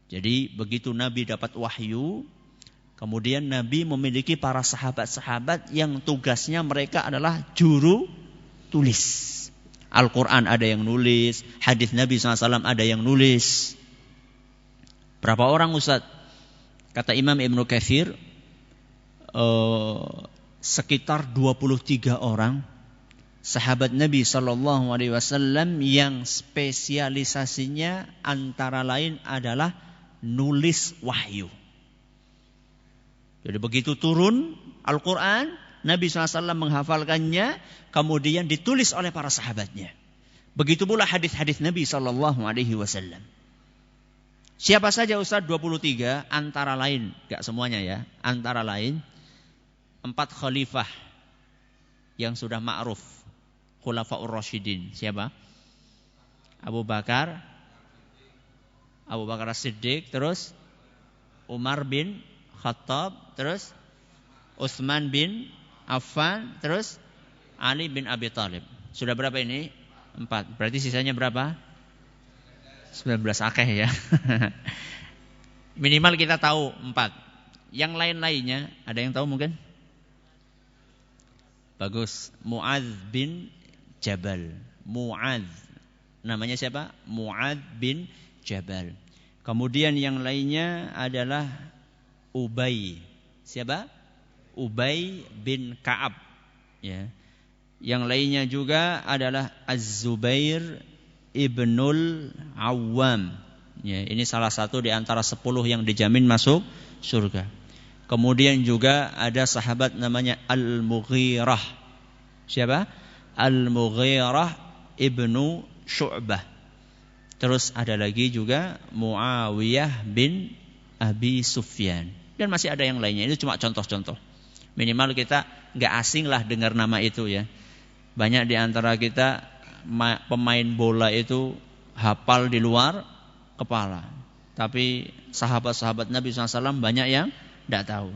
A: Jadi begitu Nabi dapat wahyu, kemudian Nabi memiliki para sahabat-sahabat yang tugasnya mereka adalah juru tulis. Al-Quran ada yang nulis, hadis Nabi SAW ada yang nulis. Berapa orang Ustaz? Kata Imam Ibnu Katsir, sekitar 23 orang sahabat Nabi SAW yang spesialisasinya antara lain adalah nulis wahyu. Jadi begitu turun Al-Quran, Nabi SAW menghafalkannya, kemudian ditulis oleh para sahabatnya. Begitu pula hadis-hadis Nabi SAW. Siapa saja Ustaz 23? Antara lain, gak semuanya ya, antara lain 4 khalifah yang sudah ma'ruf, Khulafaur Rasyidin. Siapa? Abu Bakar As-Siddiq, terus Umar bin Khattab, terus Utsman bin Affan, terus Ali bin Abi Thalib. Sudah berapa ini? 4. Berarti sisanya berapa? 19, akeh ya. Minimal kita tahu 4. Yang lain-lainnya, ada yang tahu mungkin? Bagus. Mu'adz bin Jabal. Mu'adz. Namanya siapa? Mu'adz bin Jabal. Kemudian yang lainnya adalah Ubay. Siapa? Ubay bin Ka'ab. Ya. Yang lainnya juga adalah Az-Zubair ibnul Awwam. Ya, ini salah satu di antara 10 yang dijamin masuk surga. Kemudian juga ada sahabat namanya Al-Mughirah. Siapa? Al-Mughirah ibnu Syu'bah. Terus ada lagi juga Muawiyah bin Abi Sufyan. Dan masih ada yang lainnya. Itu cuma contoh-contoh. Minimal kita nggak asing lah dengar nama itu ya. Banyak di antara kita pemain bola itu hafal di luar kepala. Tapi sahabat-sahabat Nabi SAW banyak yang tidak tahu.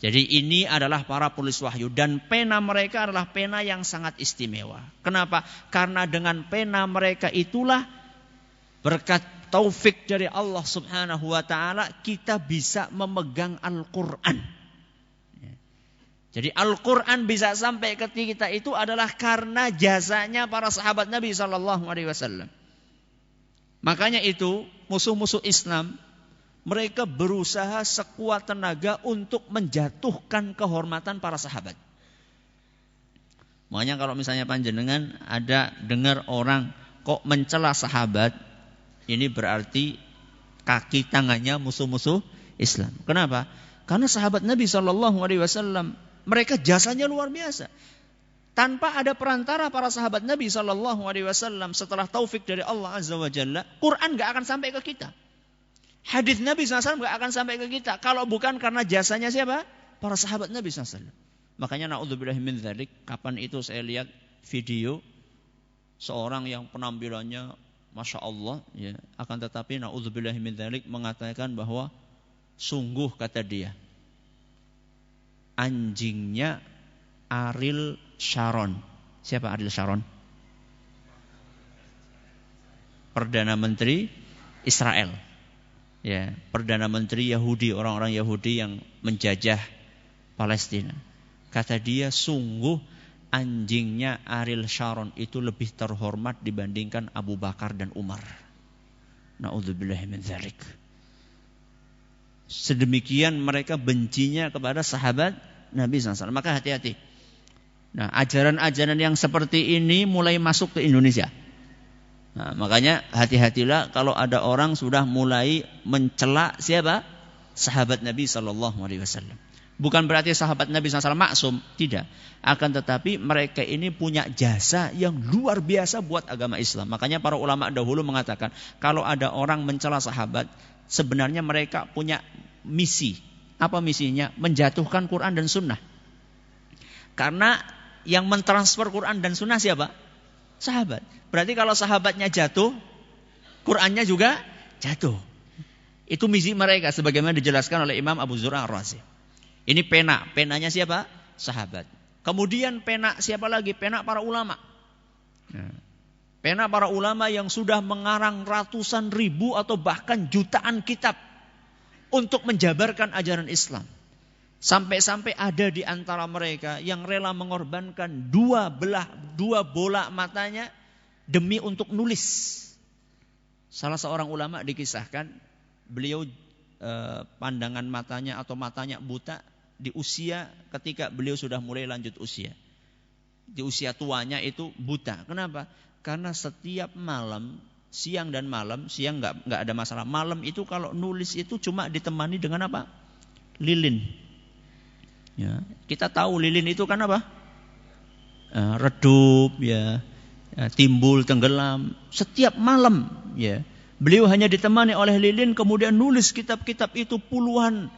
A: Jadi ini adalah para penulis wahyu. Dan pena mereka adalah pena yang sangat istimewa. Kenapa? Karena dengan pena mereka itulah berkat taufik dari Allah Subhanahu wa ta'ala kita bisa memegang Al-Quran. Jadi Al-Quran bisa sampai ke kita itu adalah karena jasanya para sahabat Nabi SAW. Makanya itu musuh-musuh Islam mereka berusaha sekuat tenaga untuk menjatuhkan kehormatan para sahabat. Makanya kalau misalnya panjenengan ada dengar orang kok mencela sahabat, ini berarti kaki tangannya musuh-musuh Islam. Kenapa? Karena sahabat Nabi SAW mereka jasanya luar biasa. Tanpa ada perantara para sahabat Nabi SAW setelah taufik dari Allah Azza wa Jalla, Quran gak akan sampai ke kita. Hadis Nabi SAW gak akan sampai ke kita. Kalau bukan karena jasanya siapa? Para sahabat Nabi SAW. Makanya na'udzubillahi min dzalik, kapan itu saya lihat video seorang yang penampilannya Masya Allah, ya, akan tetapi na'udzubillahi min dzalik mengatakan bahwa sungguh kata dia, anjingnya Ariel Sharon. Siapa Ariel Sharon? Perdana Menteri Israel. Ya, Perdana Menteri Yahudi, orang-orang Yahudi yang menjajah Palestina. Kata dia, sungguh anjingnya Ariel Sharon itu lebih terhormat dibandingkan Abu Bakar dan Umar. Na'udzubillahi min dzalik. Sedemikian mereka bencinya kepada sahabat Nabi SAW. Maka hati-hati. Nah, ajaran-ajaran yang seperti ini mulai masuk ke Indonesia. Nah, makanya hati-hatilah kalau ada orang sudah mulai mencela siapa? Sahabat Nabi SAW. Bukan berarti sahabat Nabi SAW maksum, tidak. Akan tetapi mereka ini punya jasa yang luar biasa buat agama Islam. Makanya para ulama dahulu mengatakan, kalau ada orang mencela sahabat, sebenarnya mereka punya misi. Apa misinya? Menjatuhkan Quran dan Sunnah. Karena yang mentransfer Quran dan Sunnah siapa? Sahabat. Berarti kalau sahabatnya jatuh, Qurannya juga jatuh. Itu misi mereka sebagaimana dijelaskan oleh Imam Abu Zur'ah Ar-Razi. Ini pena. Penanya siapa? Sahabat. Kemudian pena siapa lagi? Pena para ulama. Pena para ulama yang sudah mengarang ratusan ribu atau bahkan jutaan kitab untuk menjabarkan ajaran Islam. Sampai-sampai ada di antara mereka yang rela mengorbankan dua bola matanya demi untuk nulis. Salah seorang ulama dikisahkan, beliau pandangan matanya atau matanya buta di usia ketika beliau sudah mulai lanjut usia. Di usia tuanya itu buta. Kenapa? Karena setiap malam, siang dan malam, siang nggak ada masalah. Malam itu kalau nulis itu cuma ditemani dengan apa? Lilin. Ya, kita tahu lilin itu kan apa? Redup, ya, timbul, tenggelam. Setiap malam, ya, beliau hanya ditemani oleh lilin, kemudian nulis kitab-kitab itu puluhan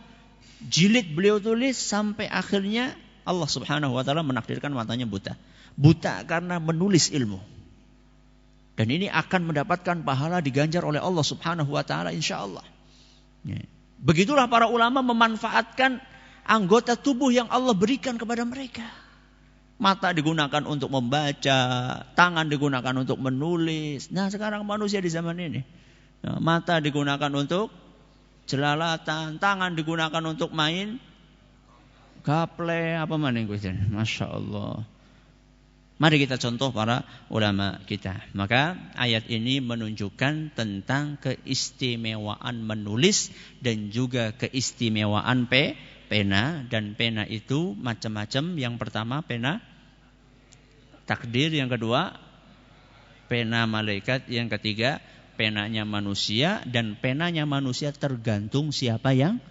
A: jilid beliau tulis sampai akhirnya Allah Subhanahu Wa Taala menakdirkan matanya buta. Buta karena menulis ilmu. Dan ini akan mendapatkan pahala diganjar oleh Allah Subhanahu Wa Taala insya Allah. Ya. Begitulah para ulama memanfaatkan anggota tubuh yang Allah berikan kepada mereka. Mata digunakan untuk membaca, tangan digunakan untuk menulis. Nah sekarang manusia di zaman ini, mata digunakan untuk jelalatan, tangan digunakan untuk main gaple apa maning kuwi. Masya Allah. Mari kita contoh para ulama kita. Maka ayat ini menunjukkan tentang keistimewaan menulis dan juga keistimewaan pena. Dan pena itu macam-macam. Yang pertama pena takdir, yang kedua pena malaikat, yang ketiga penanya manusia. Dan penanya manusia tergantung siapa yang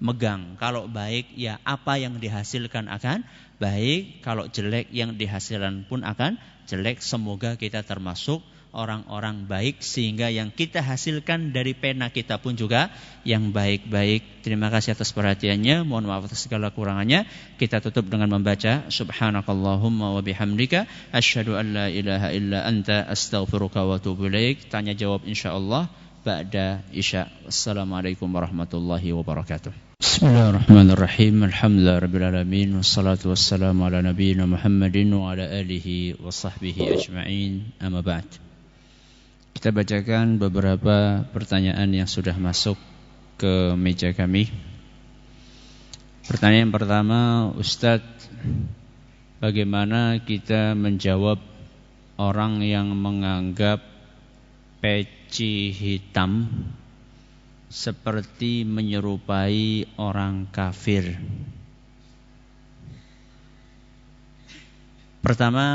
A: megang. Kalau baik ya apa yang dihasilkan akan baik, kalau jelek yang dihasilkan pun akan jelek. Semoga kita termasuk orang-orang baik sehingga yang kita hasilkan dari pena kita pun juga yang baik-baik. Terima kasih atas perhatiannya. Mohon maaf atas segala kurangannya. Kita tutup dengan membaca subhanakallahumma wa bihamdika asyhadu an la ilaha illa anta astaghfiruka wa atubu ilaik. Tanya jawab insyaallah ba'da isya. Assalamualaikum warahmatullahi wabarakatuh. Bismillahirrahmanirrahim. Alhamdulillahirabbil alamin wassalatu wassalamu ala nabiyyina Muhammadin wa ala alihi wa sahbihi ajma'in. Amma ba'd. Kita bacakan beberapa pertanyaan yang sudah masuk ke meja kami. Pertanyaan pertama, Ustadz, bagaimana kita menjawab orang yang menganggap peci hitam seperti menyerupai orang kafir? Pertama,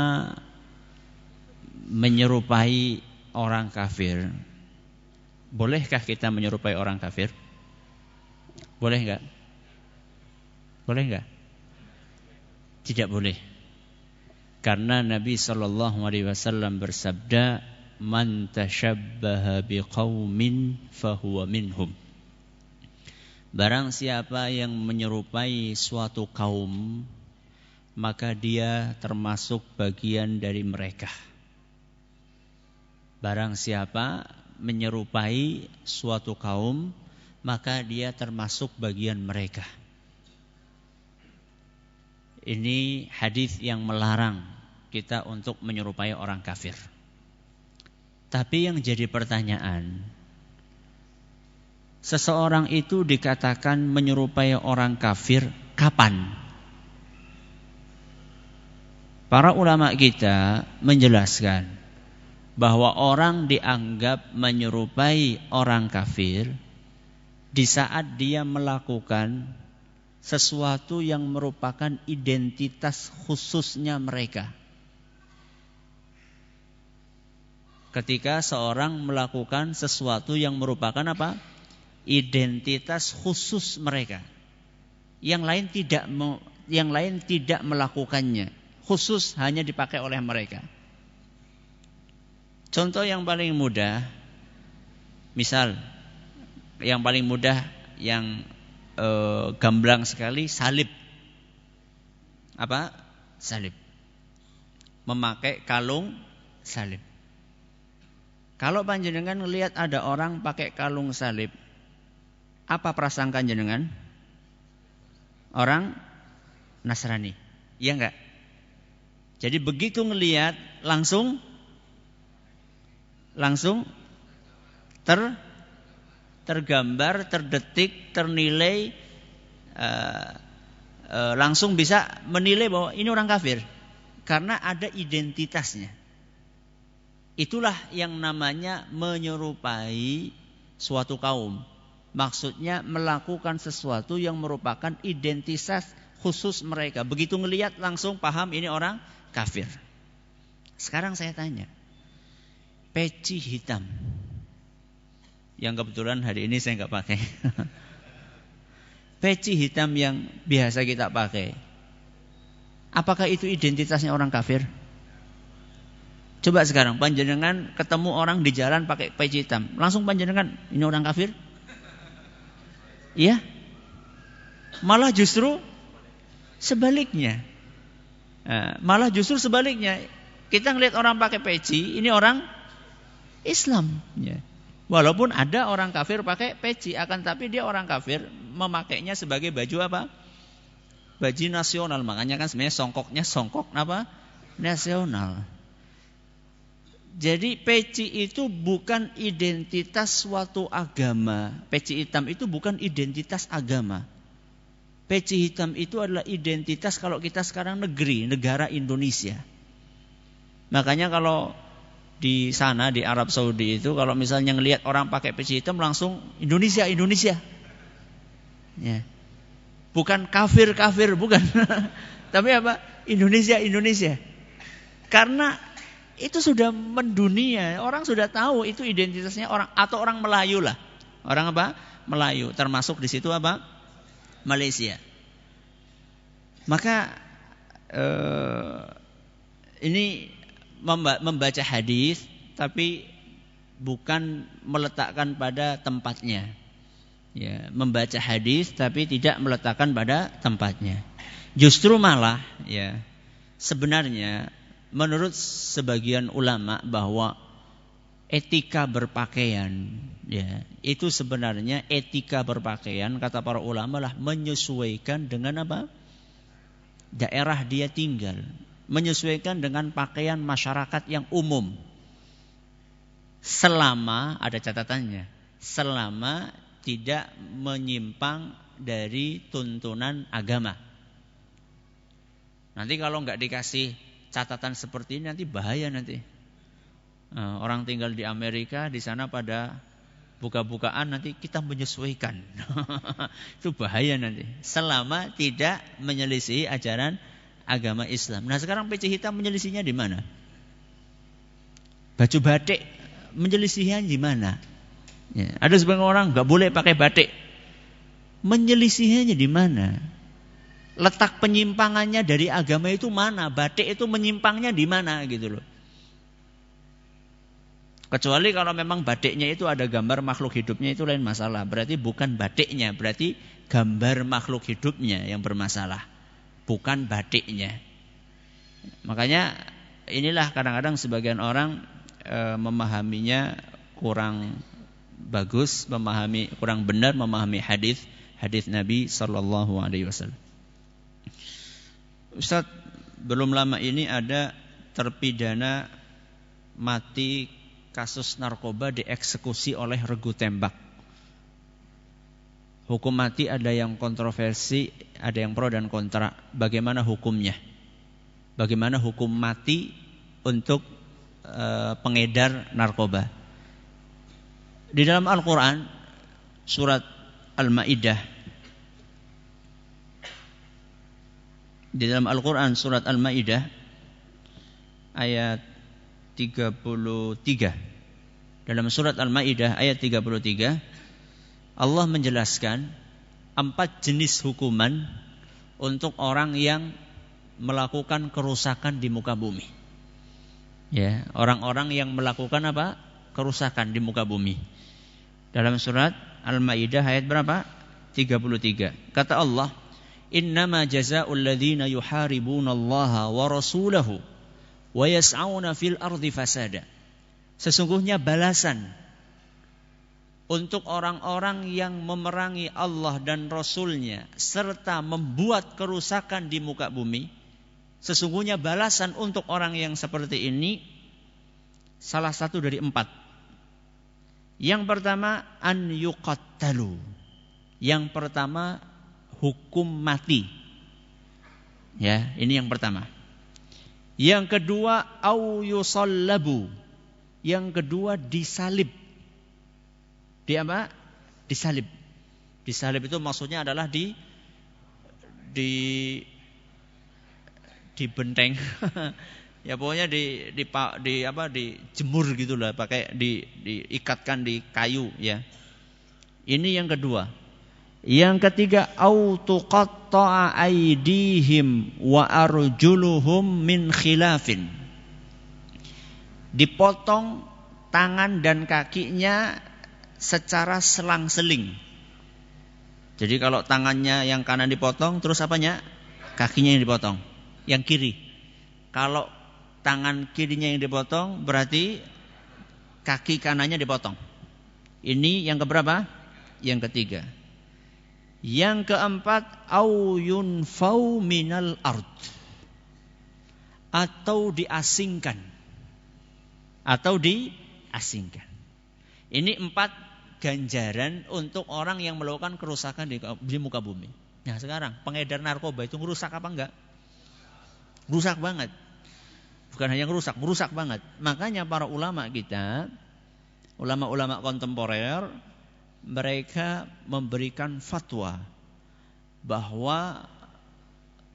A: menyerupai orang kafir. Bolehkah kita menyerupai orang kafir? Boleh enggak? Boleh enggak? Tidak boleh. Karena Nabi SAW bersabda, man tashabbaha biqaumin fahuwa minhum. Barang siapa yang menyerupai suatu kaum, maka dia termasuk bagian dari mereka. Barang siapa menyerupai suatu kaum, maka dia termasuk bagian mereka. Ini hadis yang melarang kita untuk menyerupai orang kafir. Tapi yang jadi pertanyaan, seseorang itu dikatakan menyerupai orang kafir kapan? Para ulama kita menjelaskan bahwa orang dianggap menyerupai orang kafir di saat dia melakukan sesuatu yang merupakan identitas khususnya mereka. Ketika seorang melakukan sesuatu yang merupakan apa? Identitas khusus mereka. Yang lain tidak melakukannya. Khusus hanya dipakai oleh mereka. Contoh yang paling mudah, misal yang paling mudah yang gamblang sekali, salib. Apa? Salib. Memakai kalung salib. Kalau panjenengan melihat ada orang pakai kalung salib, apa prasangka jenengan? Orang Nasrani, iya enggak? Jadi begitu ngelihat langsung tergambar, terdetik, ternilai, langsung bisa menilai bahwa ini orang kafir karena ada identitasnya. Itulah yang namanya menyerupai suatu kaum. Maksudnya melakukan sesuatu yang merupakan identitas khusus mereka. Begitu ngelihat langsung paham ini orang kafir. Sekarang saya tanya, peci hitam yang kebetulan hari ini saya nggak pakai. Peci hitam yang biasa kita pakai, apakah itu identitasnya orang kafir? Coba sekarang panjenengan ketemu orang di jalan pakai peci hitam, langsung panjenengan ini orang kafir? Iya? Malah justru sebaliknya. Malah justru sebaliknya. Kita ngelihat orang pakai peci, ini orang Islam. Ya. Walaupun ada orang kafir pakai peci, akan tapi dia orang kafir memakainya sebagai baju apa? Baju nasional. Makanya kan sebenarnya songkoknya songkok apa? Nasional. Jadi peci itu bukan identitas suatu agama. Peci hitam itu bukan identitas agama. Peci hitam itu adalah identitas kalau kita sekarang negara Indonesia. Makanya kalau di sana di Arab Saudi itu kalau misalnya ngelihat orang pakai peci hitam langsung Indonesia. Ya. Bukan kafir, bukan. Tapi apa? Indonesia. Karena itu sudah mendunia, orang sudah tahu itu identitasnya orang atau orang Melayu lah. Orang apa? Melayu, termasuk di situ apa? Malaysia. Maka ini membaca hadis tapi bukan meletakkan pada tempatnya. Ya, membaca hadis tapi tidak meletakkan pada tempatnya. Justru malah ya sebenarnya menurut sebagian ulama bahwa etika berpakaian ya itu sebenarnya etika berpakaian kata para ulama lah menyesuaikan dengan apa? Daerah dia tinggal, menyesuaikan dengan pakaian masyarakat yang umum. Selama ada catatannya, selama tidak menyimpang dari tuntunan agama. Nanti kalau enggak dikasih catatan seperti ini nanti bahaya nanti. Orang tinggal di Amerika di sana pada buka-bukaan nanti kita menyesuaikan. Itu bahaya nanti. Selama tidak menyelisihi ajaran agama Islam. Nah sekarang peci hitam menyelisihinya di mana? Baju batik menyelisihinya di mana? Ya, ada sebagian orang nggak boleh pakai batik. Menyelisihinya di mana? Letak penyimpangannya dari agama itu mana? Batik itu menyimpangnya di mana gitu loh. Kecuali kalau memang batiknya itu ada gambar makhluk hidupnya itu lain masalah. Berarti bukan batiknya, berarti gambar makhluk hidupnya yang bermasalah. Bukan batiknya. Makanya inilah kadang-kadang sebagian orang memahaminya kurang bagus, kurang benar memahami hadis Nabi sallallahu alaihi wasallam. Ustaz, belum lama ini ada terpidana mati kasus narkoba dieksekusi oleh regu tembak. Hukum mati ada yang kontroversi, ada yang pro dan kontra. Bagaimana hukumnya? Bagaimana hukum mati untuk pengedar narkoba? Di dalam Al-Quran, surat Al-Ma'idah, di dalam Al-Quran surat Al-Ma'idah ayat 33. Dalam surat Al-Ma'idah ayat 33 Allah menjelaskan 4 jenis hukuman untuk orang yang melakukan kerusakan di muka bumi. Ya, orang-orang yang melakukan apa? Kerusakan di muka bumi. Dalam surat Al-Ma'idah ayat berapa? 33. Kata Allah, innama jazaa'ul ladzina yuharibunallaha wa rasulahu wa yas'auna fil ardi fasada. Sesungguhnya balasan untuk orang-orang yang memerangi Allah dan Rasulnya serta membuat kerusakan di muka bumi, sesungguhnya balasan untuk orang yang seperti ini salah satu dari 4. Yang pertama an yuqattalu. Yang pertama hukum mati. Ya, ini yang pertama. Yang kedua au yusallabu. Yang kedua disalib. Di apa? Disalib. Disalib itu maksudnya adalah dibenteng. Ya pokoknya dijemur gitulah, pakai diikatkan di kayu ya. Ini yang kedua. Yang ketiga au tuqatta'a aydihim wa arjuluhum min khilafin. Dipotong tangan dan kakinya secara selang-seling. Jadi kalau tangannya yang kanan dipotong, terus apanya? Kakinya yang dipotong, yang kiri. Kalau tangan kirinya yang dipotong, berarti kaki kanannya dipotong. Ini yang keberapa? Yang ketiga. Yang keempat, au yunfau minal ard, atau diasingkan. atau diasingkan. Ini 4 ganjaran untuk orang yang melakukan kerusakan di muka bumi. Nah sekarang pengedar narkoba itu merusak apa enggak? Rusak banget. Bukan hanya merusak banget. Makanya para ulama kita, ulama-ulama kontemporer, mereka memberikan fatwa bahwa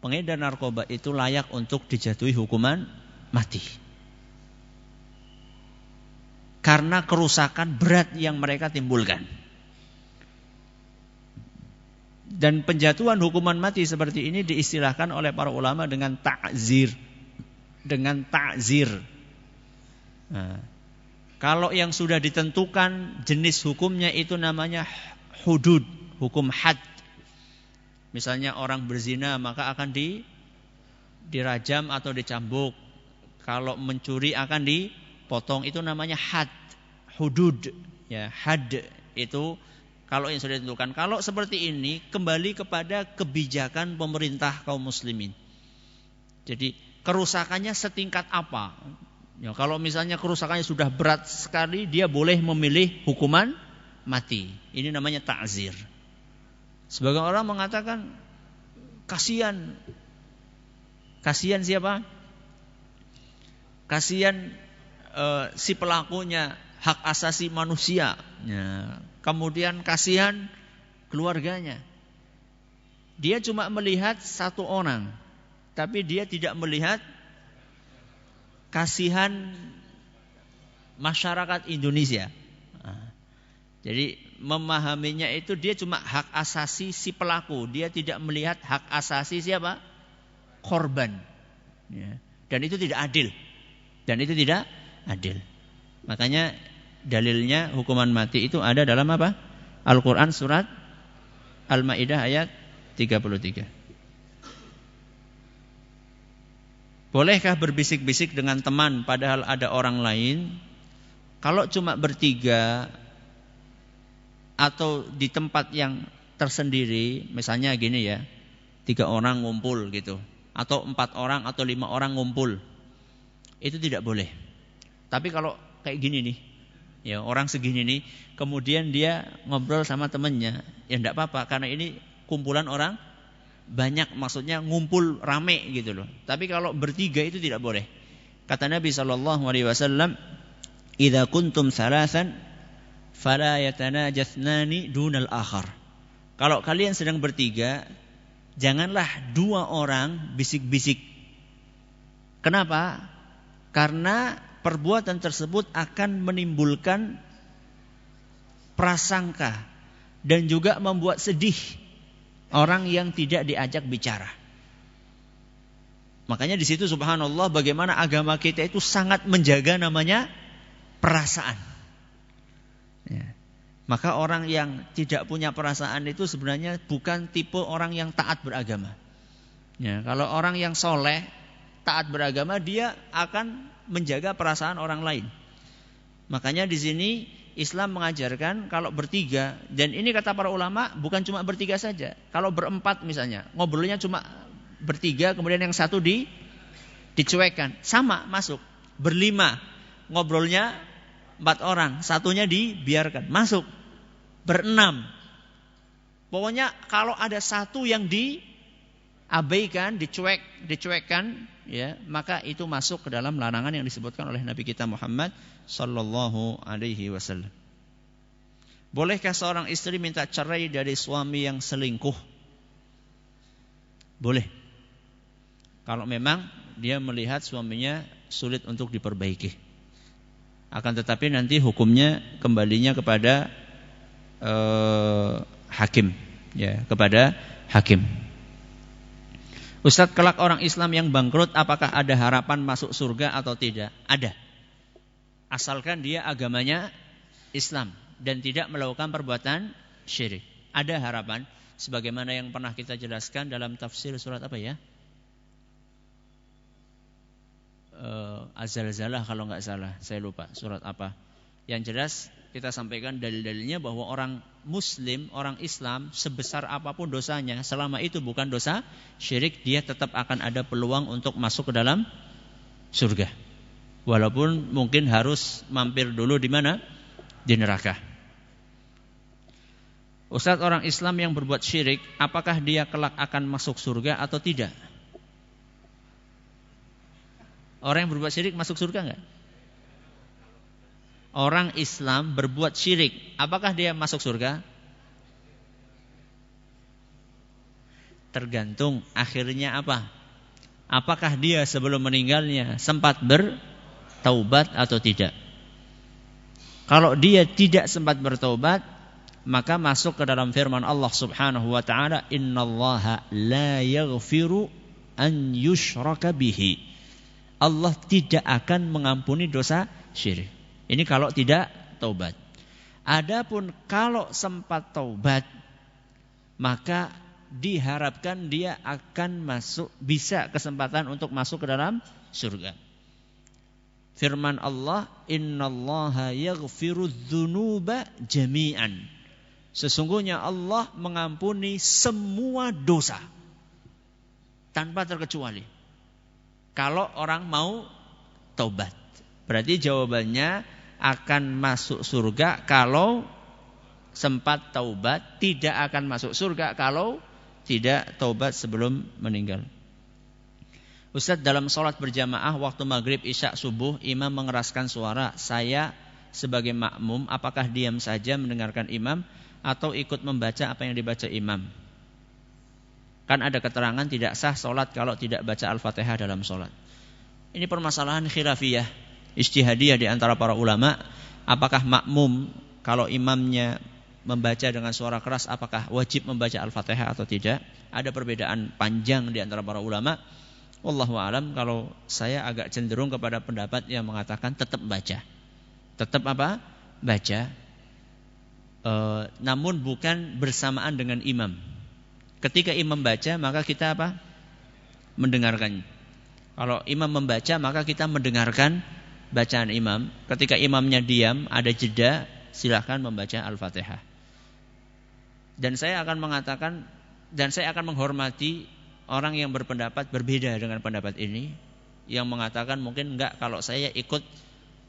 A: pengedar narkoba itu layak untuk dijatuhi hukuman mati. Karena kerusakan berat yang mereka timbulkan. Dan penjatuhan hukuman mati seperti ini diistilahkan oleh para ulama dengan ta'zir. Nah, kalau yang sudah ditentukan jenis hukumnya itu namanya hudud, hukum had. Misalnya orang berzina maka akan dirajam atau dicambuk. Kalau mencuri akan dipotong, itu namanya had, hudud. Ya, had itu kalau yang sudah ditentukan. Kalau seperti ini kembali kepada kebijakan pemerintah kaum muslimin. Jadi kerusakannya setingkat apa? Ya, kalau misalnya kerusakannya sudah berat sekali, dia boleh memilih hukuman mati. Ini namanya ta'zir. Sebagian orang mengatakan kasihan. Kasihan siapa? Kasihan si pelakunya, hak asasi manusia. Ya. Kemudian kasihan keluarganya. Dia cuma melihat satu orang, tapi dia tidak melihat kasihan masyarakat Indonesia. Nah, jadi memahaminya itu dia cuma hak asasi si pelaku. Dia tidak melihat hak asasi siapa? Korban. Ya. Dan itu tidak adil. Makanya dalilnya hukuman mati itu ada dalam apa? Al-Quran surat Al-Ma'idah ayat 33. Bolehkah berbisik-bisik dengan teman padahal ada orang lain? Kalau cuma bertiga atau di tempat yang tersendiri, misalnya gini ya, 3 orang ngumpul gitu, atau 4 orang atau 5 orang ngumpul, itu tidak boleh. Tapi kalau kayak gini nih, ya orang segini nih, kemudian dia ngobrol sama temannya, ya enggak apa-apa karena ini kumpulan orang banyak, maksudnya ngumpul rame gitu loh. Tapi kalau bertiga itu tidak boleh. Kata Nabi SAW, "Idza kuntum salasan fala yatanajatsnani dunal akhar." Kalau kalian sedang bertiga, janganlah 2 orang bisik-bisik. Kenapa? Karena perbuatan tersebut akan menimbulkan prasangka dan juga membuat sedih orang yang tidak diajak bicara. Makanya di situ subhanallah bagaimana agama kita itu sangat menjaga namanya perasaan. Ya. Maka orang yang tidak punya perasaan itu sebenarnya bukan tipe orang yang taat beragama. Ya, kalau orang yang soleh, taat beragama, dia akan menjaga perasaan orang lain. Makanya di sini Islam mengajarkan kalau bertiga, dan ini kata para ulama bukan cuma bertiga saja. Kalau berempat misalnya, ngobrolnya cuma bertiga, kemudian yang satu dicuekkan, sama masuk. Berlima, ngobrolnya 4 orang, satunya dibiarkan, masuk. Berenam, pokoknya kalau ada satu yang diabaikan, dicuekkan, ya, maka itu masuk ke dalam larangan yang disebutkan oleh Nabi kita Muhammad sallallahu alaihi wasallam. Bolehkah seorang istri minta cerai dari suami yang selingkuh? Boleh. Kalau memang dia melihat suaminya sulit untuk diperbaiki. Akan tetapi nanti hukumnya kembalinya kepada hakim, ya, kepada hakim. Ustadz, kelak orang Islam yang bangkrut, apakah ada harapan masuk surga atau tidak? Ada. Asalkan dia agamanya Islam dan tidak melakukan perbuatan syirik. Ada harapan. Sebagaimana yang pernah kita jelaskan dalam tafsir surat apa ya? Az-Zalzalah kalau nggak salah. Saya lupa surat apa. Yang jelas kita sampaikan dalil-dalilnya bahwa orang Muslim, orang Islam, sebesar apapun dosanya, selama itu bukan dosa syirik, dia tetap akan ada peluang untuk masuk ke dalam surga. Walaupun mungkin harus mampir dulu di mana? Di neraka. Ustaz, orang Islam yang berbuat syirik, apakah dia kelak akan masuk surga atau tidak? Orang yang berbuat syirik masuk surga enggak? Orang Islam berbuat syirik, apakah dia masuk surga? Tergantung akhirnya apa? Apakah dia sebelum meninggalnya sempat bertaubat atau tidak? Kalau dia tidak sempat bertaubat, maka masuk ke dalam firman Allah Subhanahu wa taala, "Innallaha la yaghfiru an yushraka bihi." Allah tidak akan mengampuni dosa syirik. Ini kalau tidak taubat. Adapun kalau sempat taubat, maka diharapkan dia akan bisa kesempatan untuk masuk ke dalam surga. Firman Allah, "Innallaha yaghfiru dzunuba jami'an." Sesungguhnya Allah mengampuni semua dosa tanpa terkecuali. Kalau orang mau taubat, berarti jawabannya akan masuk surga kalau sempat taubat, tidak akan masuk surga kalau tidak taubat sebelum meninggal. Ustaz, dalam sholat berjamaah waktu maghrib, isya, subuh, imam mengeraskan suara. Saya sebagai makmum, apakah diam saja mendengarkan imam atau ikut membaca apa yang dibaca imam? Kan ada keterangan tidak sah sholat kalau tidak baca Al-Fatihah dalam sholat. Ini permasalahan khilafiyah, ijtihadiyah di antara para ulama. Apakah makmum kalau imamnya membaca dengan suara keras, apakah wajib membaca Al-Fatihah atau tidak? Ada perbedaan panjang di antara para ulama. Wallahu a'lam, kalau saya agak cenderung kepada pendapat yang mengatakan tetap baca. Tetap apa? Baca. Namun bukan bersamaan dengan imam. Ketika imam baca, maka kita apa? Mendengarkan. Kalau imam membaca, maka kita mendengarkan bacaan imam. Ketika imamnya diam, ada jeda, silakan membaca Al-Fatihah. Dan saya akan mengatakan, dan saya akan menghormati orang yang berpendapat berbeda dengan pendapat ini, yang mengatakan mungkin enggak, kalau saya ikut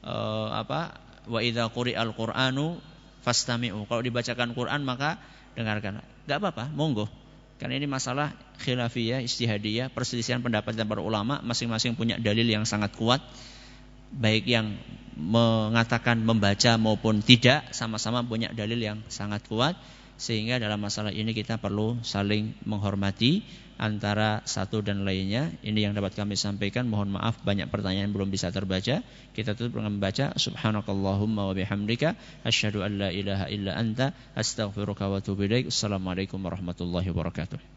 A: wa idza quri'al qur'anu fastami'u, kalau dibacakan Quran maka dengarkan. Enggak apa-apa, monggo. Karena ini masalah khilafiyah, ijtihadiyah, perselisihan pendapat dan para ulama, masing-masing punya dalil yang sangat kuat. Baik yang mengatakan membaca maupun tidak, sama-sama punya dalil yang sangat kuat. Sehingga dalam masalah ini kita perlu saling menghormati antara satu dan lainnya. Ini yang dapat kami sampaikan. Mohon maaf banyak pertanyaan belum bisa terbaca. Kita tutup dengan membaca Subhanakallahumma wa bihamdika asyhadu an la ilaha illa anta astaghfiruka wa atubu ilaik. Assalamualaikum warahmatullahi wabarakatuh.